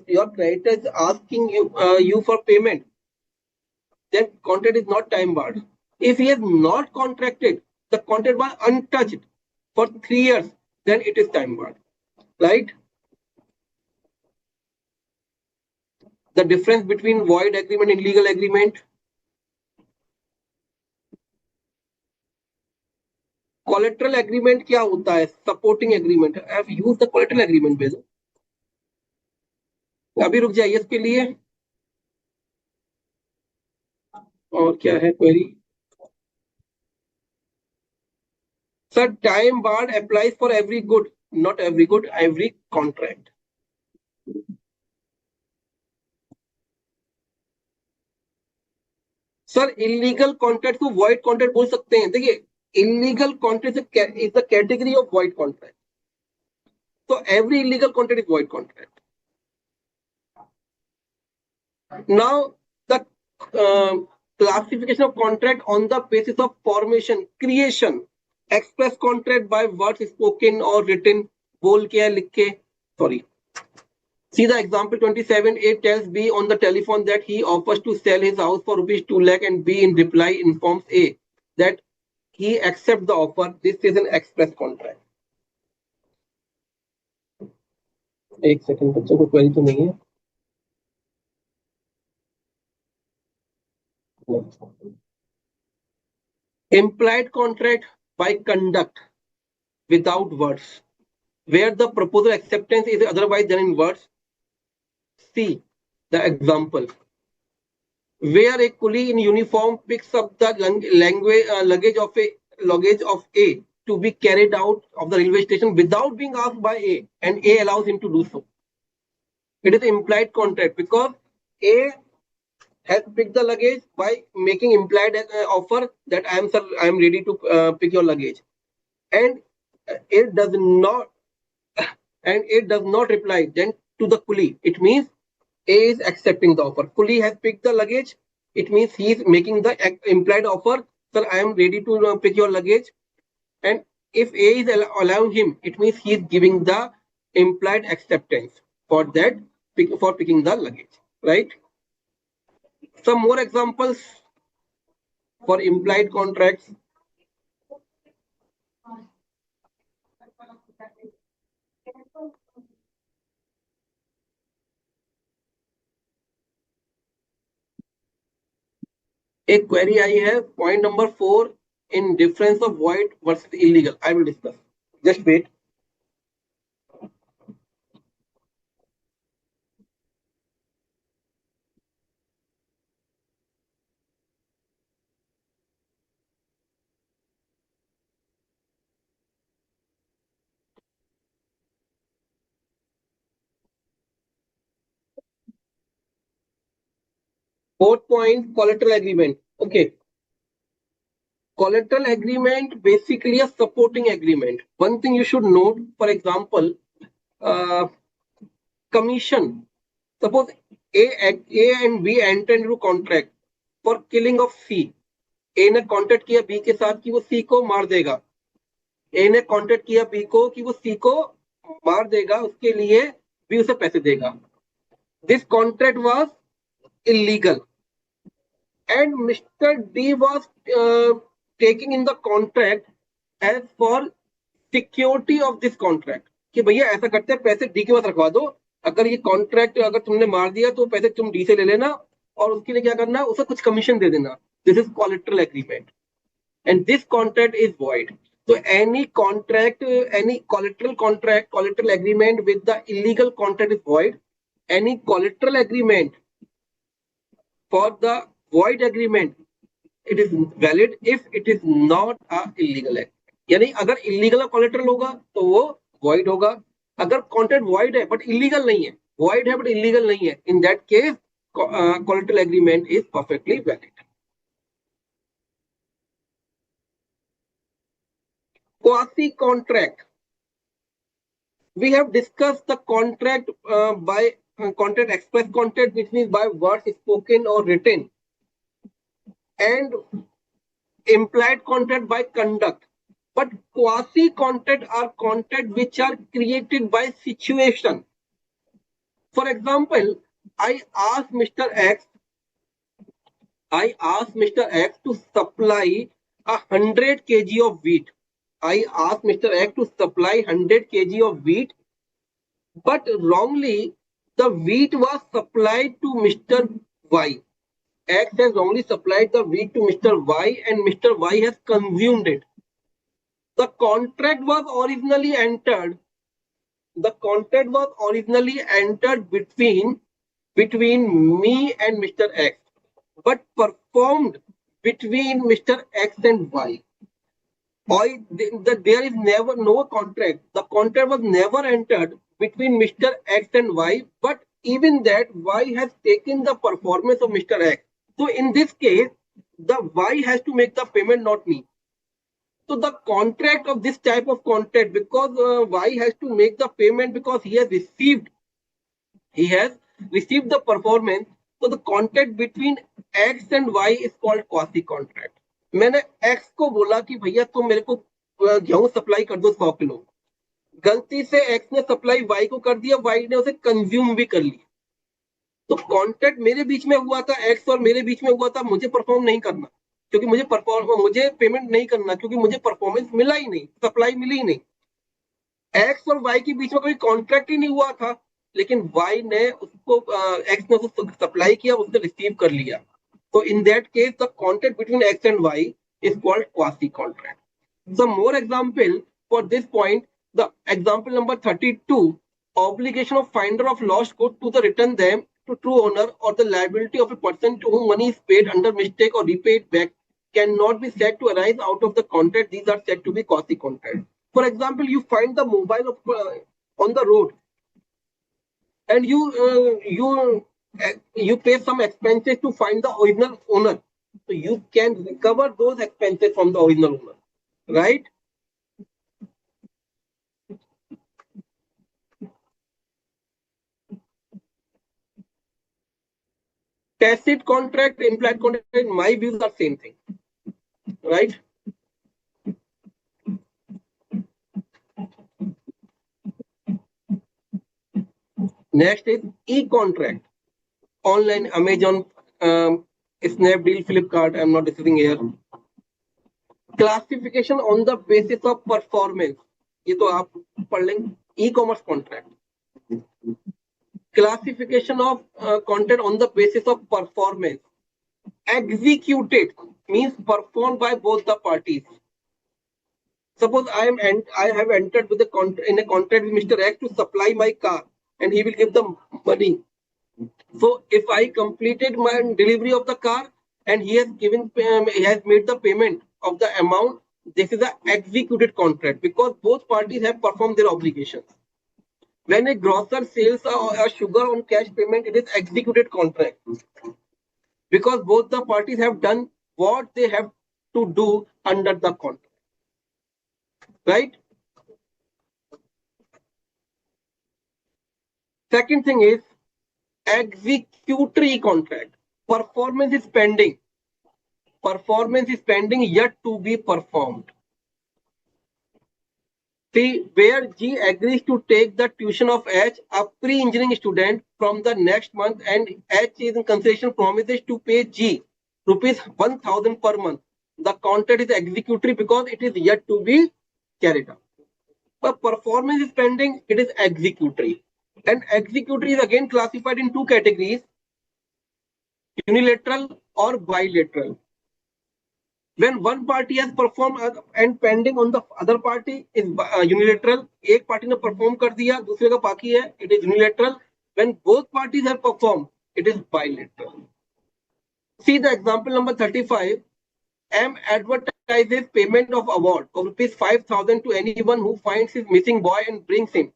Speaker 2: your creditor is asking you for payment, then contract is not time barred. If he has not contracted, the contract was untouched for 3 years, then it is time barred, right? The difference between void agreement and legal agreement. Collateral agreement क्या होता है? Supporting agreement. I have used the collateral agreement. अभी रुक जाइए इसके लिए। और क्या है query? Sir time barred applies for every good, not every good, every contract. Sir illegal contract को वॉइड कॉन्ट्रैक्ट बोल सकते हैं। देखिए, illegal contract is the category of void contract, तो every illegal contract is void contract. Now, the classification of contract on the basis of formation, creation, express contract by words spoken or written, बोल के या लिख के, sorry. See the example 27. A tells B on the telephone that he offers to sell his house for rupees 2 lakh, and B in reply informs A that he accepts the offer. This is an express contract. एक second बच्चों को query तो नहीं है। Implied contract by conduct without words, where the proposal acceptance is otherwise than in words. See the example. Where a coolie in uniform picks up the luggage of A to be carried out of the railway station without being asked by A, and A allows him to do so. It is implied contract because A has picked the luggage by making implied offer that I am ready to pick your luggage, and it does not reply then to the coolie. It means A is accepting the offer. Coolie has picked the luggage. It means he is making the implied offer. Sir, I am ready to pick your luggage. And if A is allowing him, it means he is giving the implied acceptance for that, for picking the luggage, right? Some more examples for implied contracts. एक query आई है, point number 4, in difference of void versus illegal. I will discuss. Just wait. Fourth point, collateral agreement. Okay. Collateral agreement, basically a supporting agreement. One thing you should note, for example, commission. Suppose A and B enter into contract for killing of C. A ने contract किया B के साथ कि वो C को मार देगा. A ने कॉन्ट्रैक्ट किया B को कि वो C को मार देगा, उसके लिए B उसे पैसे देगा. This contract was illegal, and Mr. D was taking in the contract as for security of this contract, कि भैया ऐसा करते हैं, पैसे डी के पास रखवा दो, अगर ये कॉन्ट्रैक्ट अगर तुमने मार दिया तो पैसे तुम डी से ले लेना, और उसके लिए क्या करना, उसे कुछ कमीशन दे देना. This is collateral agreement, and this contract is void. So any contract, any collateral agreement with the illegal contract is void. Any collateral agreement for the void agreement, it is valid if it is not a illegal act. यानी अगर illegal collateral होगा तो वो void होगा. अगर contract void है but illegal नहीं है, वॉइड है बट इलीगल नहीं है, in that case collateral agreement is perfectly valid. Quasi contract. We have discussed the contract by contract express contract, which means by words spoken or written, and implied contract by conduct. But quasi contract are contract which are created by situation. For example, I asked Mr. X to supply 100 kg of wheat. I asked Mr. X to supply 100 kg of wheat, but wrongly the wheat was supplied to Mr. Y. X has wrongly supplied the wheat to Mr. Y, and Mr. Y has consumed it. The contract was originally entered the contract was originally entered between me and Mr. X, but performed between Mr. X and Y. There is never no contract. The contract was never entered between Mr. X and Y, but even that Y has taken the performance of Mr. X. So in this case, the Y has to make the payment, not me. So the contract of this type of contract, because Y has to make the payment because he has received the performance. So the contract between X and Y is called quasi contract. मैंने X को बोला कि भैया तुम मेरे को गेहूं supply कर दो 100 किलो, गलती से X ने सप्लाई Y को कर दिया, Y ने उसे कंज्यूम भी कर लिया। तो कॉन्ट्रैक्ट मेरे बीच में हुआ था, X और मेरे बीच में हुआ था, मुझे परफॉर्म नहीं करना क्योंकि मुझे पेमेंट नहीं करना क्योंकि मुझे परफॉर्मेंस मिला ही नहीं, सप्लाई मिली ही नहीं। X और Y के बीच में कोई कॉन्ट्रैक्ट ही नहीं हुआ था, लेकिन Y ने उसको X ने उसको सप्लाई किया, उसने रिसीव कर लिया। तो in that case the contract between X and Y is called quasi contract. Some more example for this point. The example number 32, obligation of finder of lost goods to the return them to true owner or the liability of a person to whom money is paid under mistake or repaid back cannot be said to arise out of the contract. These are said to be quasi contract. For example, you find the mobile on the road and you pay some expenses to find the original owner. So you can recover those expenses from the original owner, right? Tacit contract, implied contract, in my views are same thing, right? Next is e-contract. Online, Amazon, Snapdeal, Flipkart, I'm not discussing here. Classification on the basis of performance. ये तो आप पढ़ लेंगे. E-commerce contract. Classification of content on the basis of performance. Executed means performed by both the parties. Suppose I have entered with in a contract with Mr. X to supply my car, and he will give the money. So if I completed my delivery of the car and he has made the payment of the amount, this is the executed contract because both parties have performed their obligations. When a grocer sells a sugar on cash payment, it is executed contract because both the parties have done what they have to do under the contract, right? Second thing is executory contract. Performance is pending. Performance is pending yet to be performed. See, where G agrees to take the tuition of H, a pre-engineering student, from the next month, and H is in consideration promises to pay G rupees 1,000 per month. The contract is executory because it is yet to be carried out. But performance is pending, it is executory. And executory is again classified in two categories, unilateral or bilateral. When one party has performed and pending on the other party is unilateral. एक party ने perform कर दिया, दूसरे का बाकी है, it is unilateral. When both parties have performed, it is bilateral. See the example number 35. M advertises payment of award of rupees 5,000 to anyone who finds his missing boy and brings him.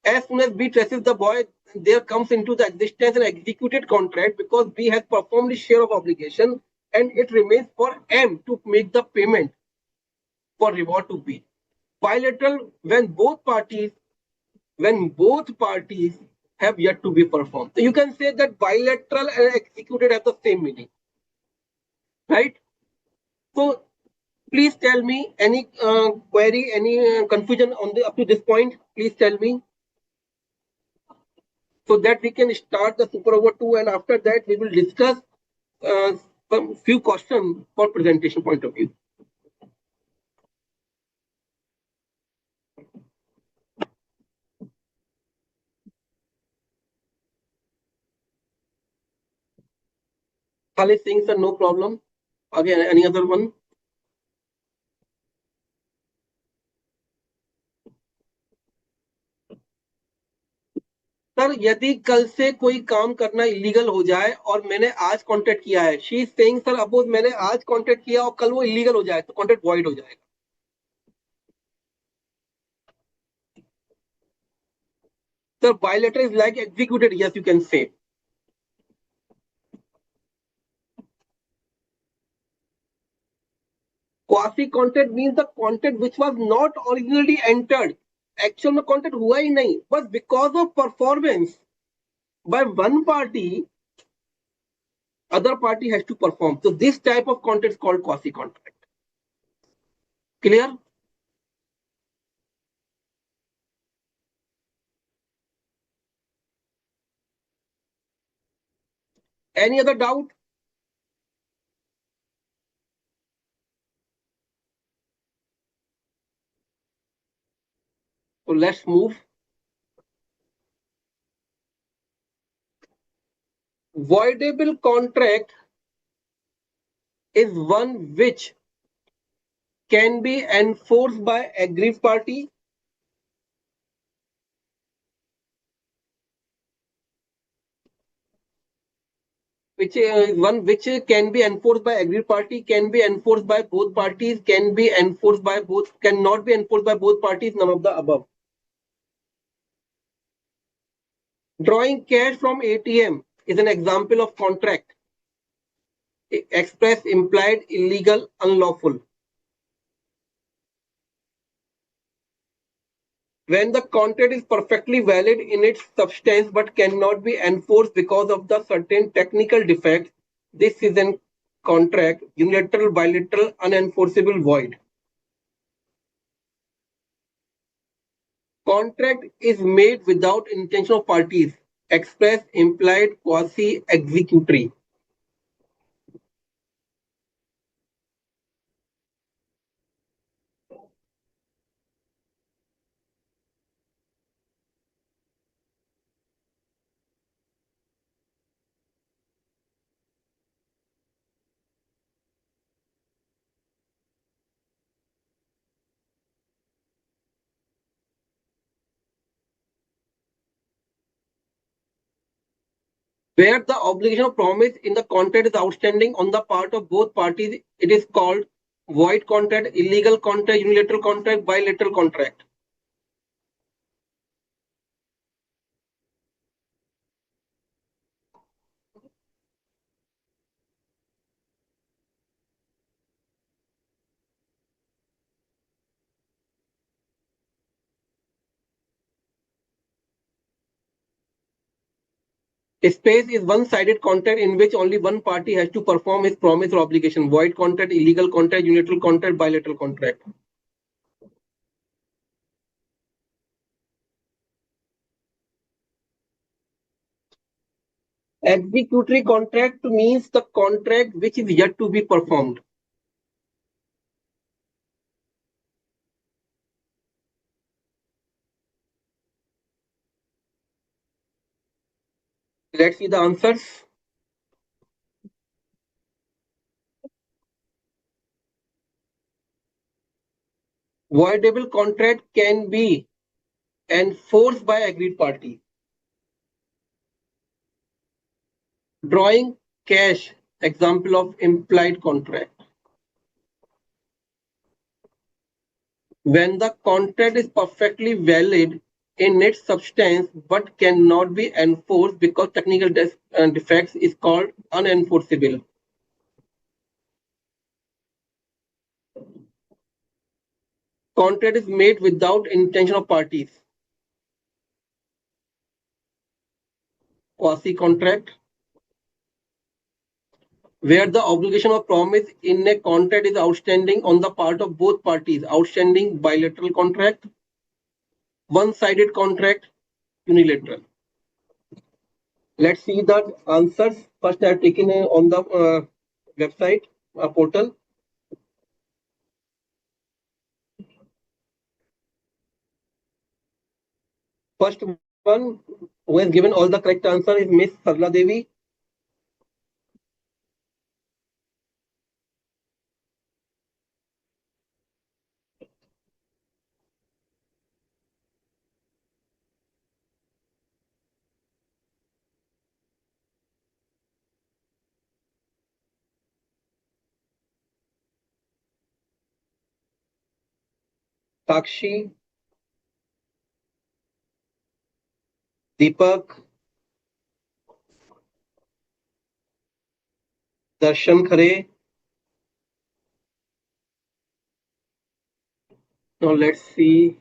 Speaker 2: As soon as B traces the boy, there comes into the existence an executed contract because B has performed his share of obligation, and it remains for M to make the payment for reward to B. Bilateral, when both parties have yet to be performed. So you can say that bilateral and executed have the same meaning, right? So please tell me any query, any confusion on up to this point. Please tell me, so that we can start the super over 2, and after that we will discuss some few questions for presentation point of view. Khalid Singh sir, no problem. Again, any other one? Sir यदि कल से कोई काम करना illegal हो जाए और मैंने आज कॉन्टेक्ट किया है, she is saying sir suppose मैंने आज कॉन्टेक्ट किया और कल वो इलीगल हो जाए तो कॉन्टेक्ट वॉइड हो जाएगा. Sir bilateral is like executed, yes you can say. Quasi contract means the contract which was not originally entered. Actual में कॉन्टेक्ट हुआ ही नहीं, बस because of performance by one party, other party has to perform. So this type of contract is called quasi contract. Clear? Any other doubt? So let's move. Voidable contract is one which can be enforced by aggrieved party, which is one which can be enforced by aggrieved party, can be enforced by both parties, can be enforced by both, cannot be enforced by both parties, none of the above. Drawing cash from ATM is an example of contract. Express, implied, illegal, unlawful. When the contract is perfectly valid in its substance but cannot be enforced because of the certain technical defects, this is a contract, unilateral, bilateral, unenforceable, void. Contract is made without intention of parties, express, implied, quasi, executory. Where the obligation of promise in the contract is outstanding on the part of both parties, it is called void contract, illegal contract, unilateral contract, bilateral contract. Space is one-sided contract in which only one party has to perform his promise or obligation. Void contract, illegal contract, unilateral contract, bilateral contract. Executory contract means the contract which is yet to be performed. Let's see the answers. Voidable contract can be enforced by agreed party. Drawing cash, example of implied contract. When the contract is perfectly valid in its substance but cannot be enforced because technical defects is called unenforceable. Contract is made without intention of parties. Quasi contract. Where the obligation of promise in a contract is outstanding on the part of both parties. Outstanding, bilateral contract. One-sided contract, unilateral. Let's see the answers. First, I have taken on the website portal. First one who has given all the correct answer is Miss Sarla Devi. Sakshi, Deepak, Darshan Khare. Now let's see.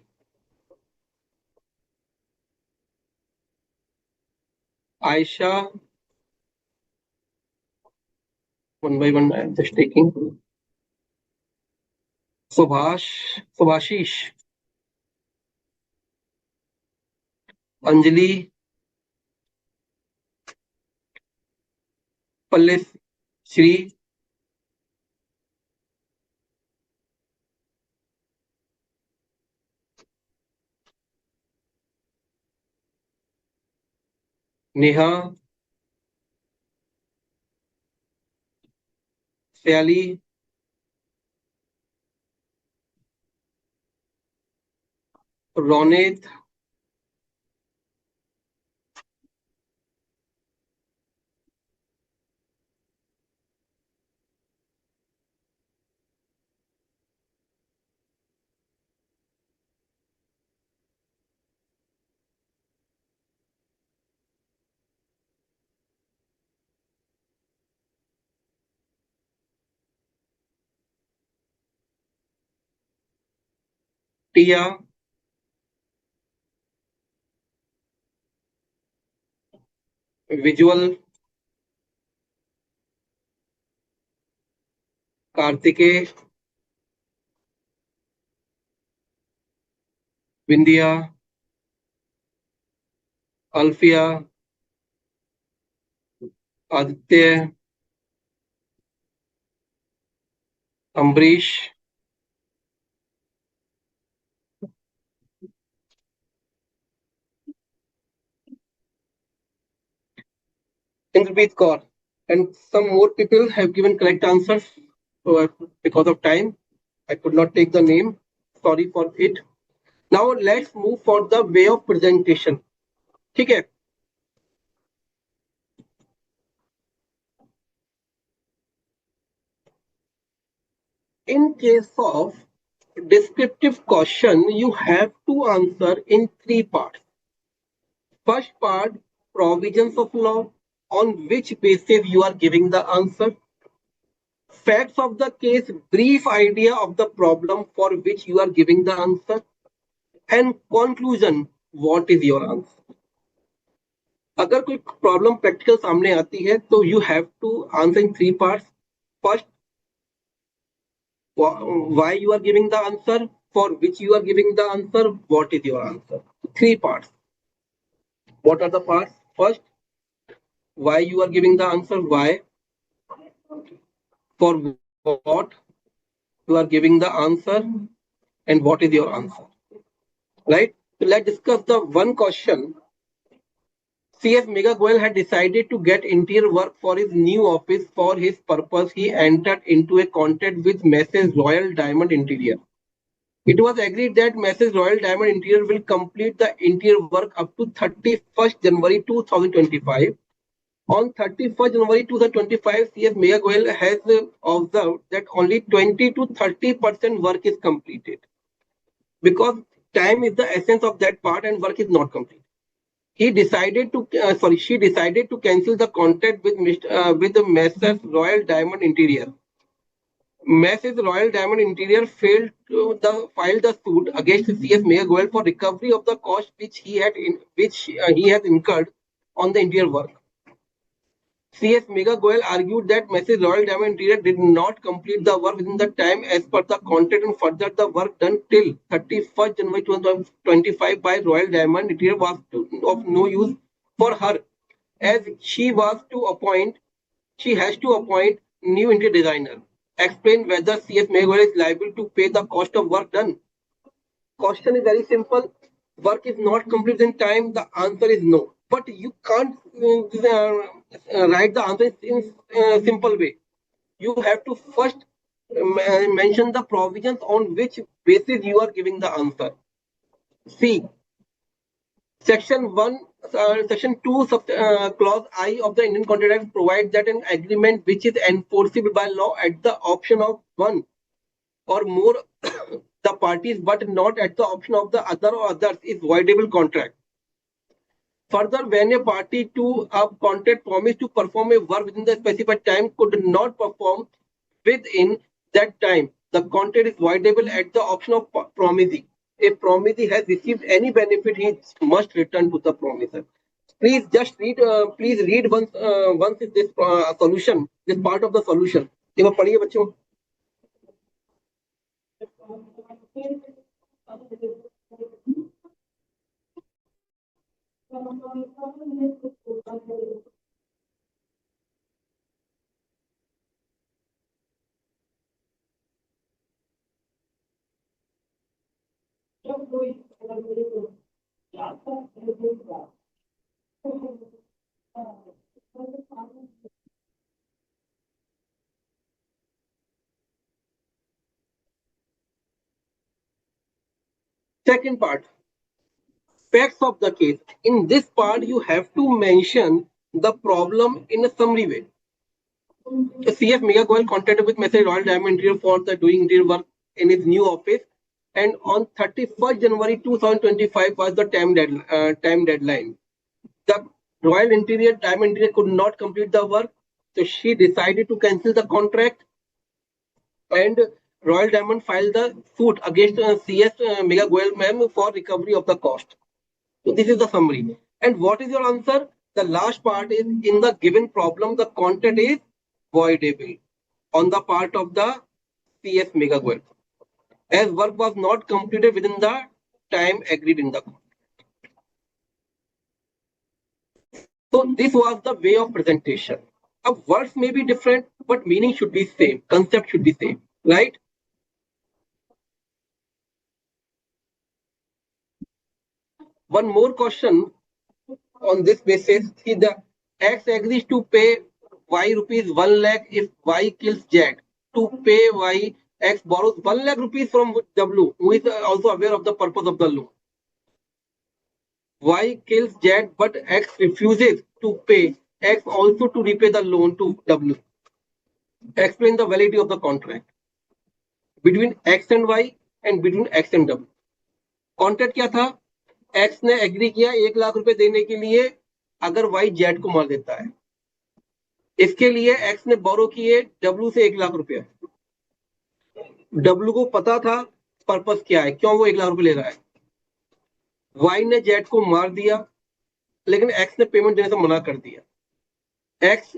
Speaker 2: Aisha, one by one, I'm just taking. Subhashish, Anjali, Pallis, Shri, Neha, Sally, Ronit, Tia, Visual, Kartike, Vindhya, Alfia, Aditya, Ambrish, Indrapreet Kaur. And some more people have given correct answers. So because of time, I could not take the name. Sorry for it. Now let's move for the way of presentation. ठीक है. In case of descriptive question, you have to answer in three parts. First part, provisions of law, on which basis you are giving the answer. Facts of the case, brief idea of the problem for which you are giving the answer. And conclusion, what is your answer? अगर कोई problem practical सामने आती है तो you have to answer in three parts. First, why you are giving the answer, for which you are giving the answer, what is your answer. Three parts. What are the parts? First, why you are giving the answer, why, for what you are giving the answer, and what is your answer. Right? So let's discuss the one question. CS Mega Goel had decided to get interior work for his new office. For his purpose, he entered into a contract with Mrs. Royal Diamond Interior. It was agreed that Mrs. Royal Diamond Interior will complete the interior work up to 31st January 2025. On 31st January 2025, CS Mega Goel has observed that only 20 to 30% work is completed. Because time is the essence of that part and work is not complete. She decided to cancel the contract with the Messrs. Royal Diamond Interior. Messrs. Royal Diamond Interior failed to file the suit against CS Mayor Goel for recovery of the cost which he has incurred on the interior work. CS Mega Goel argued that Messrs. Royal Diamond Interior did not complete the work within the time as per the contract, and further the work done till 31st January 2025 by Royal Diamond Interior was of no use for her, as she has to appoint new interior designer. Explain whether CS Mega Goel is liable to pay the cost of work done. Question is very simple. Work is not complete in time. The answer is no. But you can't write the answer in a simple way. You have to first mention the provisions on which basis you are giving the answer. See, Section 1, Section 2, Clause I of the Indian Contract Act provides that an agreement which is enforceable by law at the option of one or more the parties but not at the option of the other or others is voidable contract. Further, when a party to a contract promised to perform a work within the specified time could not perform within that time, the contract is voidable at the option of promisee. If promisee has received any benefit, he must return to the promiser. Please just read. Please read once this solution, this part of the solution. देखो पढ़िए बच्चों. Second part, facts of the case. In this part, you have to mention the problem in a summary way. The CF Mega Goel contacted with Message Royal Diamond Interior for the doing interior work in his new office, and on 31st January 2025 was the time deadline. The Royal Interior Diamond Interior could not complete the work, so she decided to cancel the contract, and Royal Diamond filed the suit against CS Mega Goel ma'am for recovery of the cost. So this is the summary. And what is your answer? The last part is, in the given problem, the content is voidable on the part of the CS Mega Goel, as work was not completed within the time agreed in the contract. So this was the way of presentation. Words may be different, but meaning should be same. Concept should be same, right? One more question on this basis. See, the X agrees to pay Y rupees 1 lakh if Y kills Z. To pay Y, X borrows 1 lakh rupees from W, who is also aware of the purpose of the loan. Y kills Z, but X refuses to pay X also to repay the loan to W. Explain the validity of the contract between X and Y and between X and W. Contract क्या था? X ने agree किया 1 लाख रुपए देने के लिए अगर Y Z को मार देता है. इसके लिए एक्स ने बोरो किए डब्ल्यू से 1 लाख रुपए. डब्ल्यू को पता था पर्पस क्या है, क्यों वो 1 लाख रुपए ले रहा है. वाई ने जेड को मार दिया, लेकिन एक्स ने पेमेंट देने से मना कर दिया. X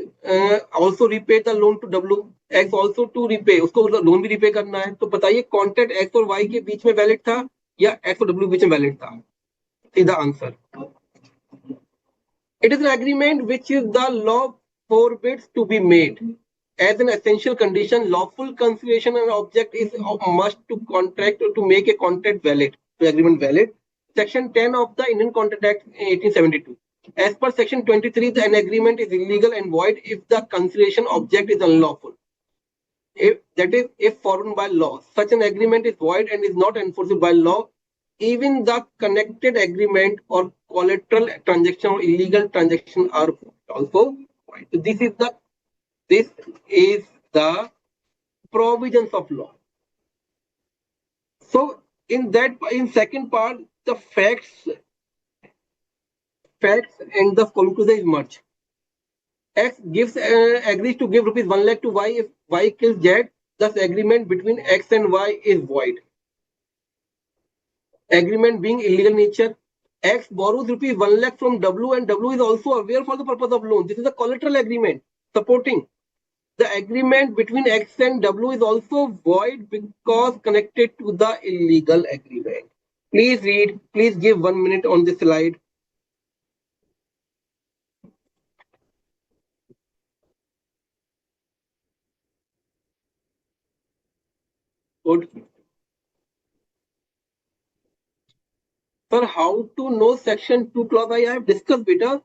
Speaker 2: also repay the loan to W. X also to repay, उसको लोन भी रीपे करना है. तो बताइए कॉन्ट्रैक्ट एक्स और वाई के बीच में वैलिड था या एक्स और डब्ल्यू के बीच में वैलिड था? सीधा answer. It is an agreement which the law forbids to be made. As an essential condition, lawful consideration and object is must to contract to make a contract valid, the agreement valid. Section 10 of the Indian Contract Act 1872. As per Section 23, an agreement is illegal and void if the consideration object is unlawful. That is, if forbidden by law. Such an agreement is void and is not enforceable by law. Even the connected agreement or collateral transaction or illegal transaction are also void. So this is the provisions of law. So in second part, the facts and the conclusion is merged. X agrees to give rupees 1 lakh to Y if Y kills Z. Thus agreement between X and Y is void. Agreement being illegal nature. X borrows rupees 1 lakh from W and W is also aware for the purpose of loan. This is a collateral agreement supporting. The agreement between X and W is also void because connected to the illegal agreement. Please read. Please give 1 minute on this slide. Good. Sir, how to know section 2 clause I have discussed, beta?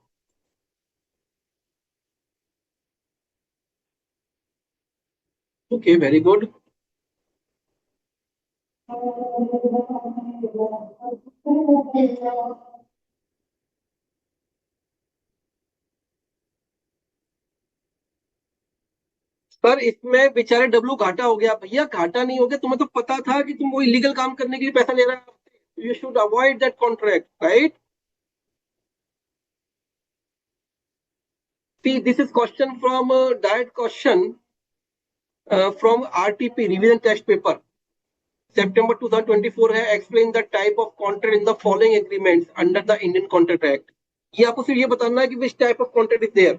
Speaker 2: Okay, very good. Sir इसमें बेचारे W घाटा हो गया। भैया घाटा नहीं हो गया, तुम्हें तो पता था कि तुम वो इलीगल काम करने के लिए पैसा ले रहा है। You should avoid that contract, right? See, this is question from direct question from RTP revision test paper September 2024 है। Explain the type of contract in the following agreements under the Indian Contract Act। ये आपको सिर्फ ये बताना है कि which type of contract is there।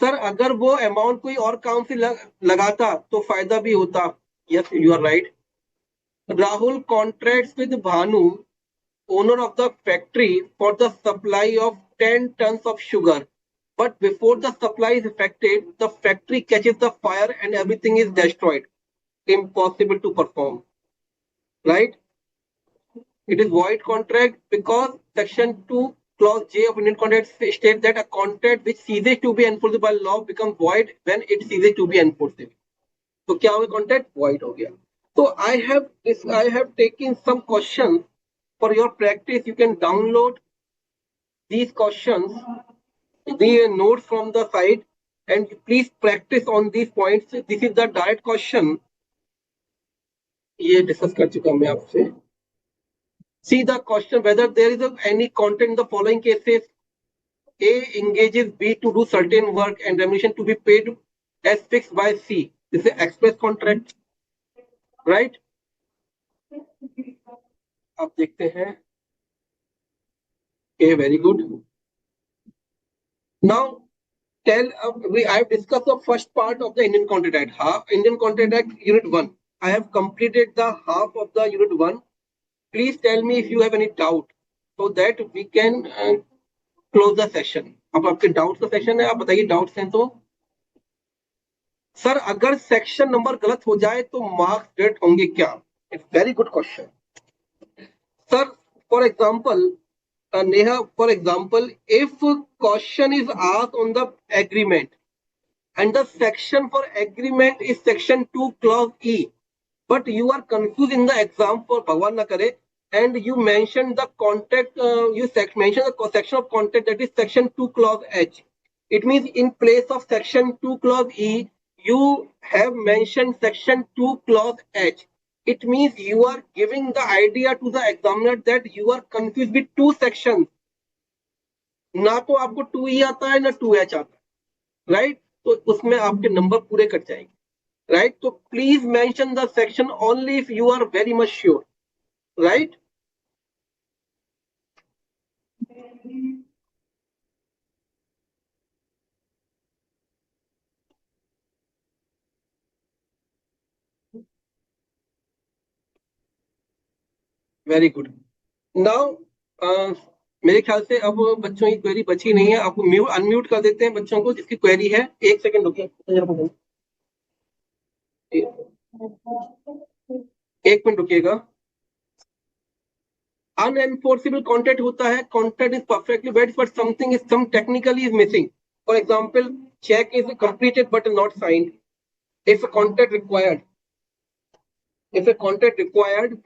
Speaker 2: Sir अगर वो अमाउंट कोई और काम से लगाता तो फायदा भी होता। Yes you are right. Rahul contracts with Bhanu, owner of the factory, for the supply of 10 tons of sugar. But before the supply is effected, the factory catches the fire and everything is destroyed. Impossible to perform. Right? It is void contract because Section 2, Clause J of Indian Contract states that a contract which ceases to be enforceable by law becomes void when it ceases to be enforceable. तो क्या हो गया? Contract void हो गया। So I have taken some questions for your practice. You can download these questions, the notes from the site, and please practice on these points. This is the direct question. ये discuss कर चुका मैं आपसे। See the question whether there is any content in the following cases. A engages B to do certain work and remuneration to be paid as fixed by C. This is express contract, right? आप देखते हैं। Okay, very good. Now I have discussed the first part of the Indian Contract Act. Indian Contract Act Unit 1. I have completed the half of the Unit 1. Please tell me if you have any doubt so that we can close the session. अब आपके doubts का session है, आप बताइए doubts हैं तो। Sir अगर section number गलत हो जाए तो मार्क्स डेट होंगे क्या? It's very good question. Sir for example Neha, for example, if question is asked on the agreement and the section for agreement is section 2 clause E, but you are confused in the exam for Bhagwan na kare, and you mentioned the contact, mentioned the section of contact that is section 2 clause H. It means in place of section 2 clause E, you have mentioned section 2 clause H. It means you are giving the idea to the examiner that you are confused with two sections. ना तो आपको 2E आता है ना 2H आता है, right? तो उसमें आपके नंबर पूरे कट जाएंगे, राइट? तो please mention the section only if you are very much sure, right? Very good. Now मेरे ख्याल से अब बच्चों की क्वेरी बची नहीं है। आपको अनम्यूट कर देते हैं बच्चों को जिसकी क्वेरी है। एक सेकंड रुकिए, एक मिनट रुकिएगा। अनएनफोर्सेबल कॉन्ट्रैक्ट होता है, contract is perfectly valid but something is some technically is missing. For example, cheque is completed but not signed. If a contract required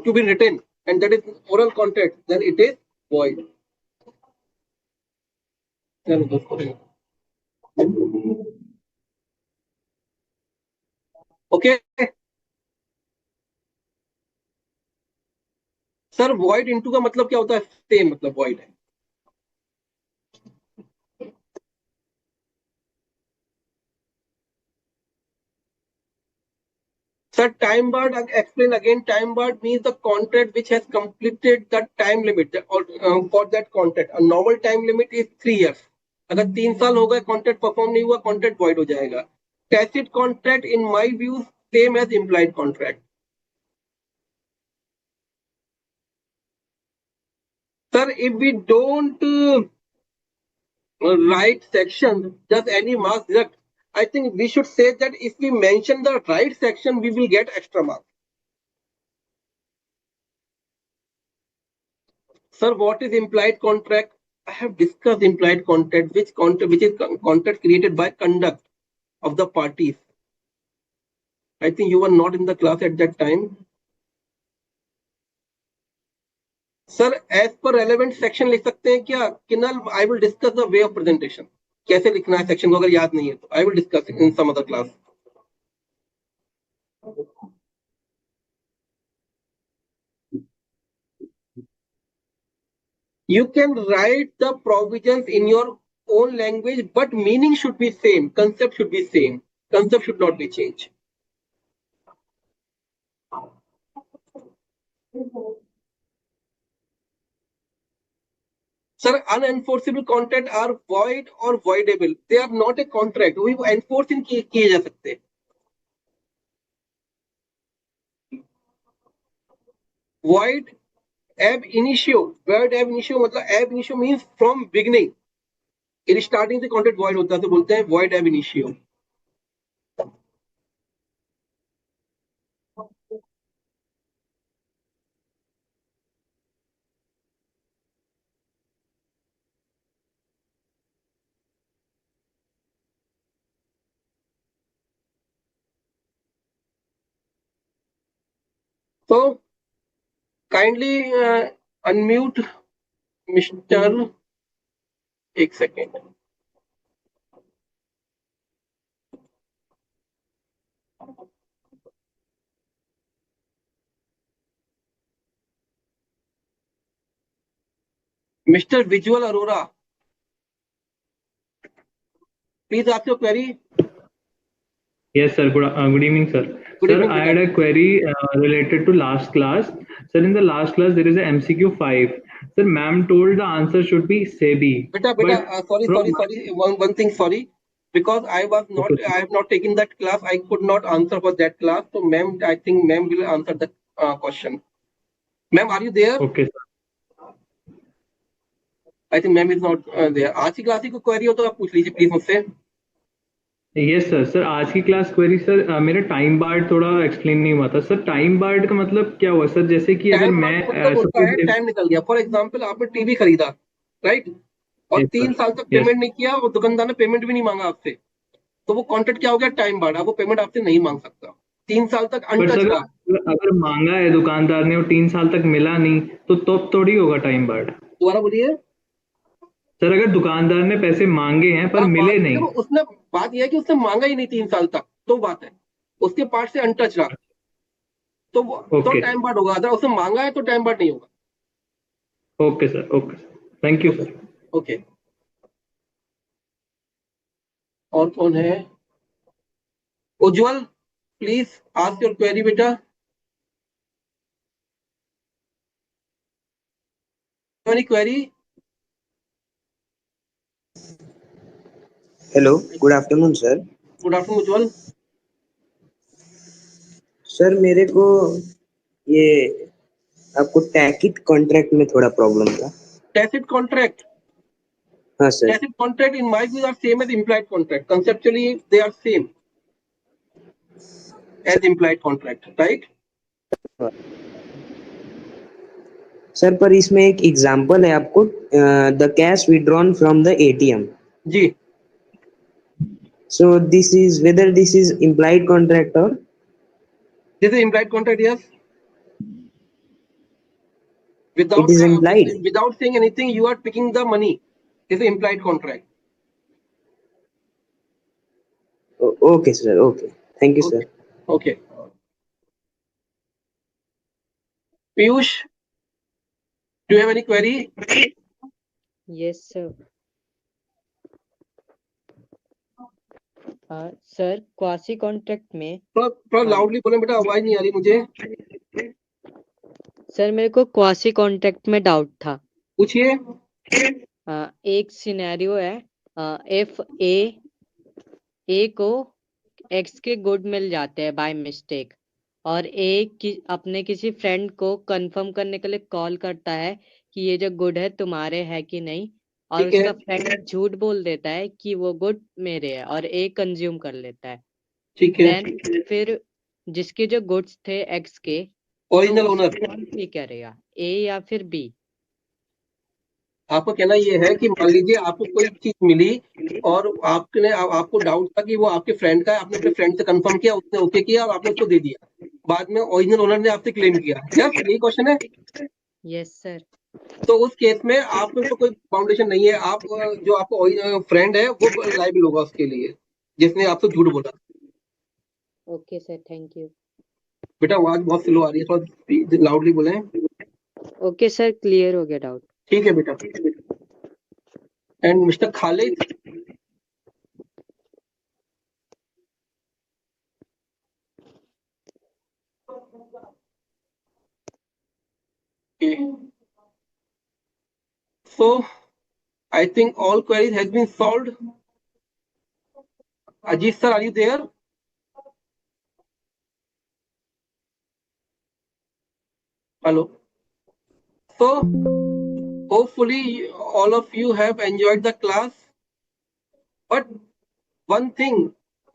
Speaker 2: to be written and that is oral contract, then it is void. Okay. Sir void into का मतलब क्या होता है? Same मतलब void है। Sir, time barred, explain again. Time barred means the contract which has completed the time limit or for that contract. A normal time limit is 3 years. अगर 3 साल हो गए कॉन्ट्रैक्ट परफॉर्म नहीं हुआ, कॉन्ट्रैक्ट void हो जाएगा। Tacit contract in my view same as implied contract. Sir, if we don't right section, just any marks deduct. I think we should say that if we mention the right section, we will get extra marks. Sir, what is implied contract? I have discussed implied contract, which is contract created by conduct of the parties. I think you were not in the class at that time. Sir, as per relevant section लिख सकते हैं क्या? Kinal, I will discuss the way of presentation. कैसे लिखना है section को, अगर याद नहीं है तो I will discuss in some other class. You can write the provisions in your own language, but meaning should be same, concept should be same, concept should not be changed. Sir, unenforceable contract are void or voidable. They are not a contract. वही enforce किए जा सकते हैं. Void ab initio. Void ab initio मतलब ab initio means from beginning. In starting से contract void होता है तो बोलते हैं void ab initio. So kindly unmute Mr. एक second. Mr. Visual Arora, please ask your query.
Speaker 3: Yes, sir. Good evening, sir.
Speaker 2: Good
Speaker 3: Sir,
Speaker 2: evening,
Speaker 3: I
Speaker 2: Vijay.
Speaker 3: had a query related to last class. Sir, in the last class, there is a MCQ 5. Sir, ma'am told the answer should be SEBI.
Speaker 2: Beta, sorry. One thing, sorry. Because I have not taken that class. I could not answer for that class. So, ma'am, I think ma'am will answer the question. Ma'am, are you there?
Speaker 3: Okay, sir.
Speaker 2: I think ma'am is not there. आज की class की कोई query हो तो आप पूछ लीजिए please मुझसे.
Speaker 3: Yes, sir. Sir, आज की क्लास क्वेरी सर मेरा टाइम बार्ड थोड़ा एक्सप्लेन नहीं हुआ था. सर, टाइम बार्ड का मतलब क्या हुआ सर? जैसे कि अगर
Speaker 2: टाइम
Speaker 3: मैं
Speaker 2: मतलब होता है टाइम निकल गया. फॉर एग्जाम्पल आपने टीवी खरीदा, राइट, और 3 साल तक पेमेंट नहीं किया और दुकानदार ने पेमेंट भी नहीं मांगा आपसे, तो वो कॉन्ट्रैक्ट क्या हो गया? Time barred. आप वो पेमेंट आपसे नहीं मांग सकता. 3 साल तक अनटच रहा.
Speaker 3: अगर मांगा है दुकानदार ने और 3 साल तक मिला नहीं तो थोड़ी होगा टाइम बार्ड.
Speaker 2: दोबारा बोलिए
Speaker 3: सर, अगर दुकानदार ने पैसे मांगे हैं पर मिले नहीं.
Speaker 2: उसने बात यह है कि उसने मांगा ही नहीं 3 साल तक, तो बात है उसके पार्ट से अनटच रहा तो टाइम बार्ड होगा. अगर उसने मांगा है तो टाइम बार्ड नहीं होगा.
Speaker 3: Okay sir. Okay, thank you sir.
Speaker 2: Okay, और कौन है? Ujjwal, please ask your query बेटा. Any query?
Speaker 4: Hello, good afternoon sir.
Speaker 2: Good afternoon Ujjwal.
Speaker 4: Sir, मेरे को ये आपको टैकिट कॉन्ट्रैक्ट में थोड़ा प्रॉब्लम था.
Speaker 2: Tacit contract?
Speaker 4: हाँ sir.
Speaker 2: Tacit contract in my view are same as implied contract. Conceptually they are same as implied contract, right?
Speaker 4: Sir, पर इसमें एक एग्जांपल है आपको, the cash withdrawn from the ATM.
Speaker 2: जी.
Speaker 4: So this is whether this is implied contract or
Speaker 2: This is implied contract, yes.
Speaker 4: it is implied.
Speaker 2: Without saying anything, you are picking the money. This is implied contract.
Speaker 4: Okay sir. Okay, thank you sir.
Speaker 2: Okay. Piyush, do you have any query?
Speaker 5: Yes sir. Sir, quasi contract में
Speaker 2: थोड़ा loudly बोले बेटा, आवाज नहीं आ रही मुझे.
Speaker 5: Sir, मेरे को क्वासी कॉन्ट्रैक्ट में डाउट था.
Speaker 2: पूछिए.
Speaker 5: एक सिनेरियो है, इफ ए को एक्स के गुड मिल जाते हैं बाय मिस्टेक, और अपने किसी फ्रेंड को कंफर्म करने के लिए कॉल करता है कि ये जो गुड है तुम्हारे है कि नहीं, और उसका फ्रेंड झूठ बोल देता है कि वो गुड मेरे है और ए कंज्यूम कर लेता है.
Speaker 2: ठीक है.
Speaker 5: देन फिर जिसके जो गुड्स थे एक्स के
Speaker 2: ओरिजिनल ओनर
Speaker 5: ठीक करेगा, ए या फिर बी?
Speaker 2: आपका कहना ये है कि मान लीजिए आपको कोई चीज मिली और आपको डाउट था कि वो आपके फ्रेंड का है, आपने अपने फ्रेंड से कंफर्म किया, उसने ओके किया और आपने उसको दे दिया, बाद में ओरिजिनल ओनर ने आपसे क्लेम किया. यस, यही क्वेश्चन है.
Speaker 5: Yes sir.
Speaker 2: तो उस केस में आप में तो कोई फाउंडेशन नहीं है, आप जो आपका फ्रेंड है वो लाइबल होगा उसके लिए, जिसने आपको झूठ बोला।
Speaker 5: Okay sir, thank you.
Speaker 2: बेटा आवाज बहुत स्लो आ रही है, थोड़ा लाउडली बोलें।
Speaker 5: ओके सर, क्लियर हो गया डाउट।
Speaker 2: ठीक है बेटा। And mister Khalid, so I think all queries has been solved. Ajit sir, are you there? Hello. So hopefully all of you have enjoyed the class, but one thing,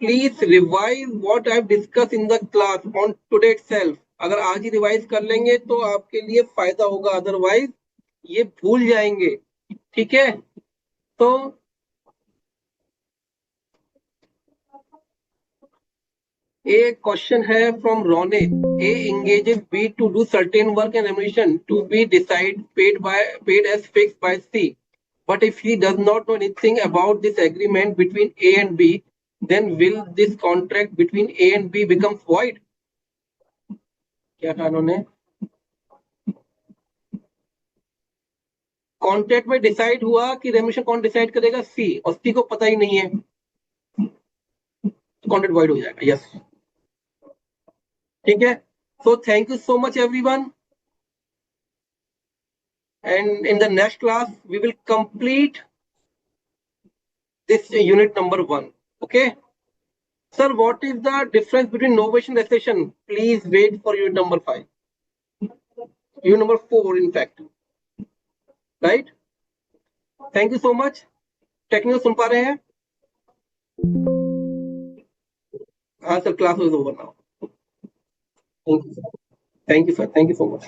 Speaker 2: please revise what I've discussed in the class on today itself. अगर आज ही revise कर लेंगे तो आपके लिए फायदा होगा, otherwise ये भूल जाएंगे। ठीक है, तो A question है from Ronit. A engages B to do certain work and remuneration to be decided paid as fixed by C. But if he does not know anything about this agreement between A and B, then will this contract between A and B become void? क्या कहा उन्होंने? Contract में decide हुआ कि remuneration कौन decide करेगा? सी, और सी को पता ही नहीं है, कॉन्ट्रैक्ट वॉइड हो जाएगा। यस, ठीक है। So thank you so much everyone, and in the next class we will complete this unit number 1. Okay, sir, what is the difference between novation and recession? Please wait for unit number 5, unit number 4 in fact, right? Thank you so much. Technical सुन पा रहे हैं? हाँ सर, class is over now. Thank you sir, thank you sir, thank you so much.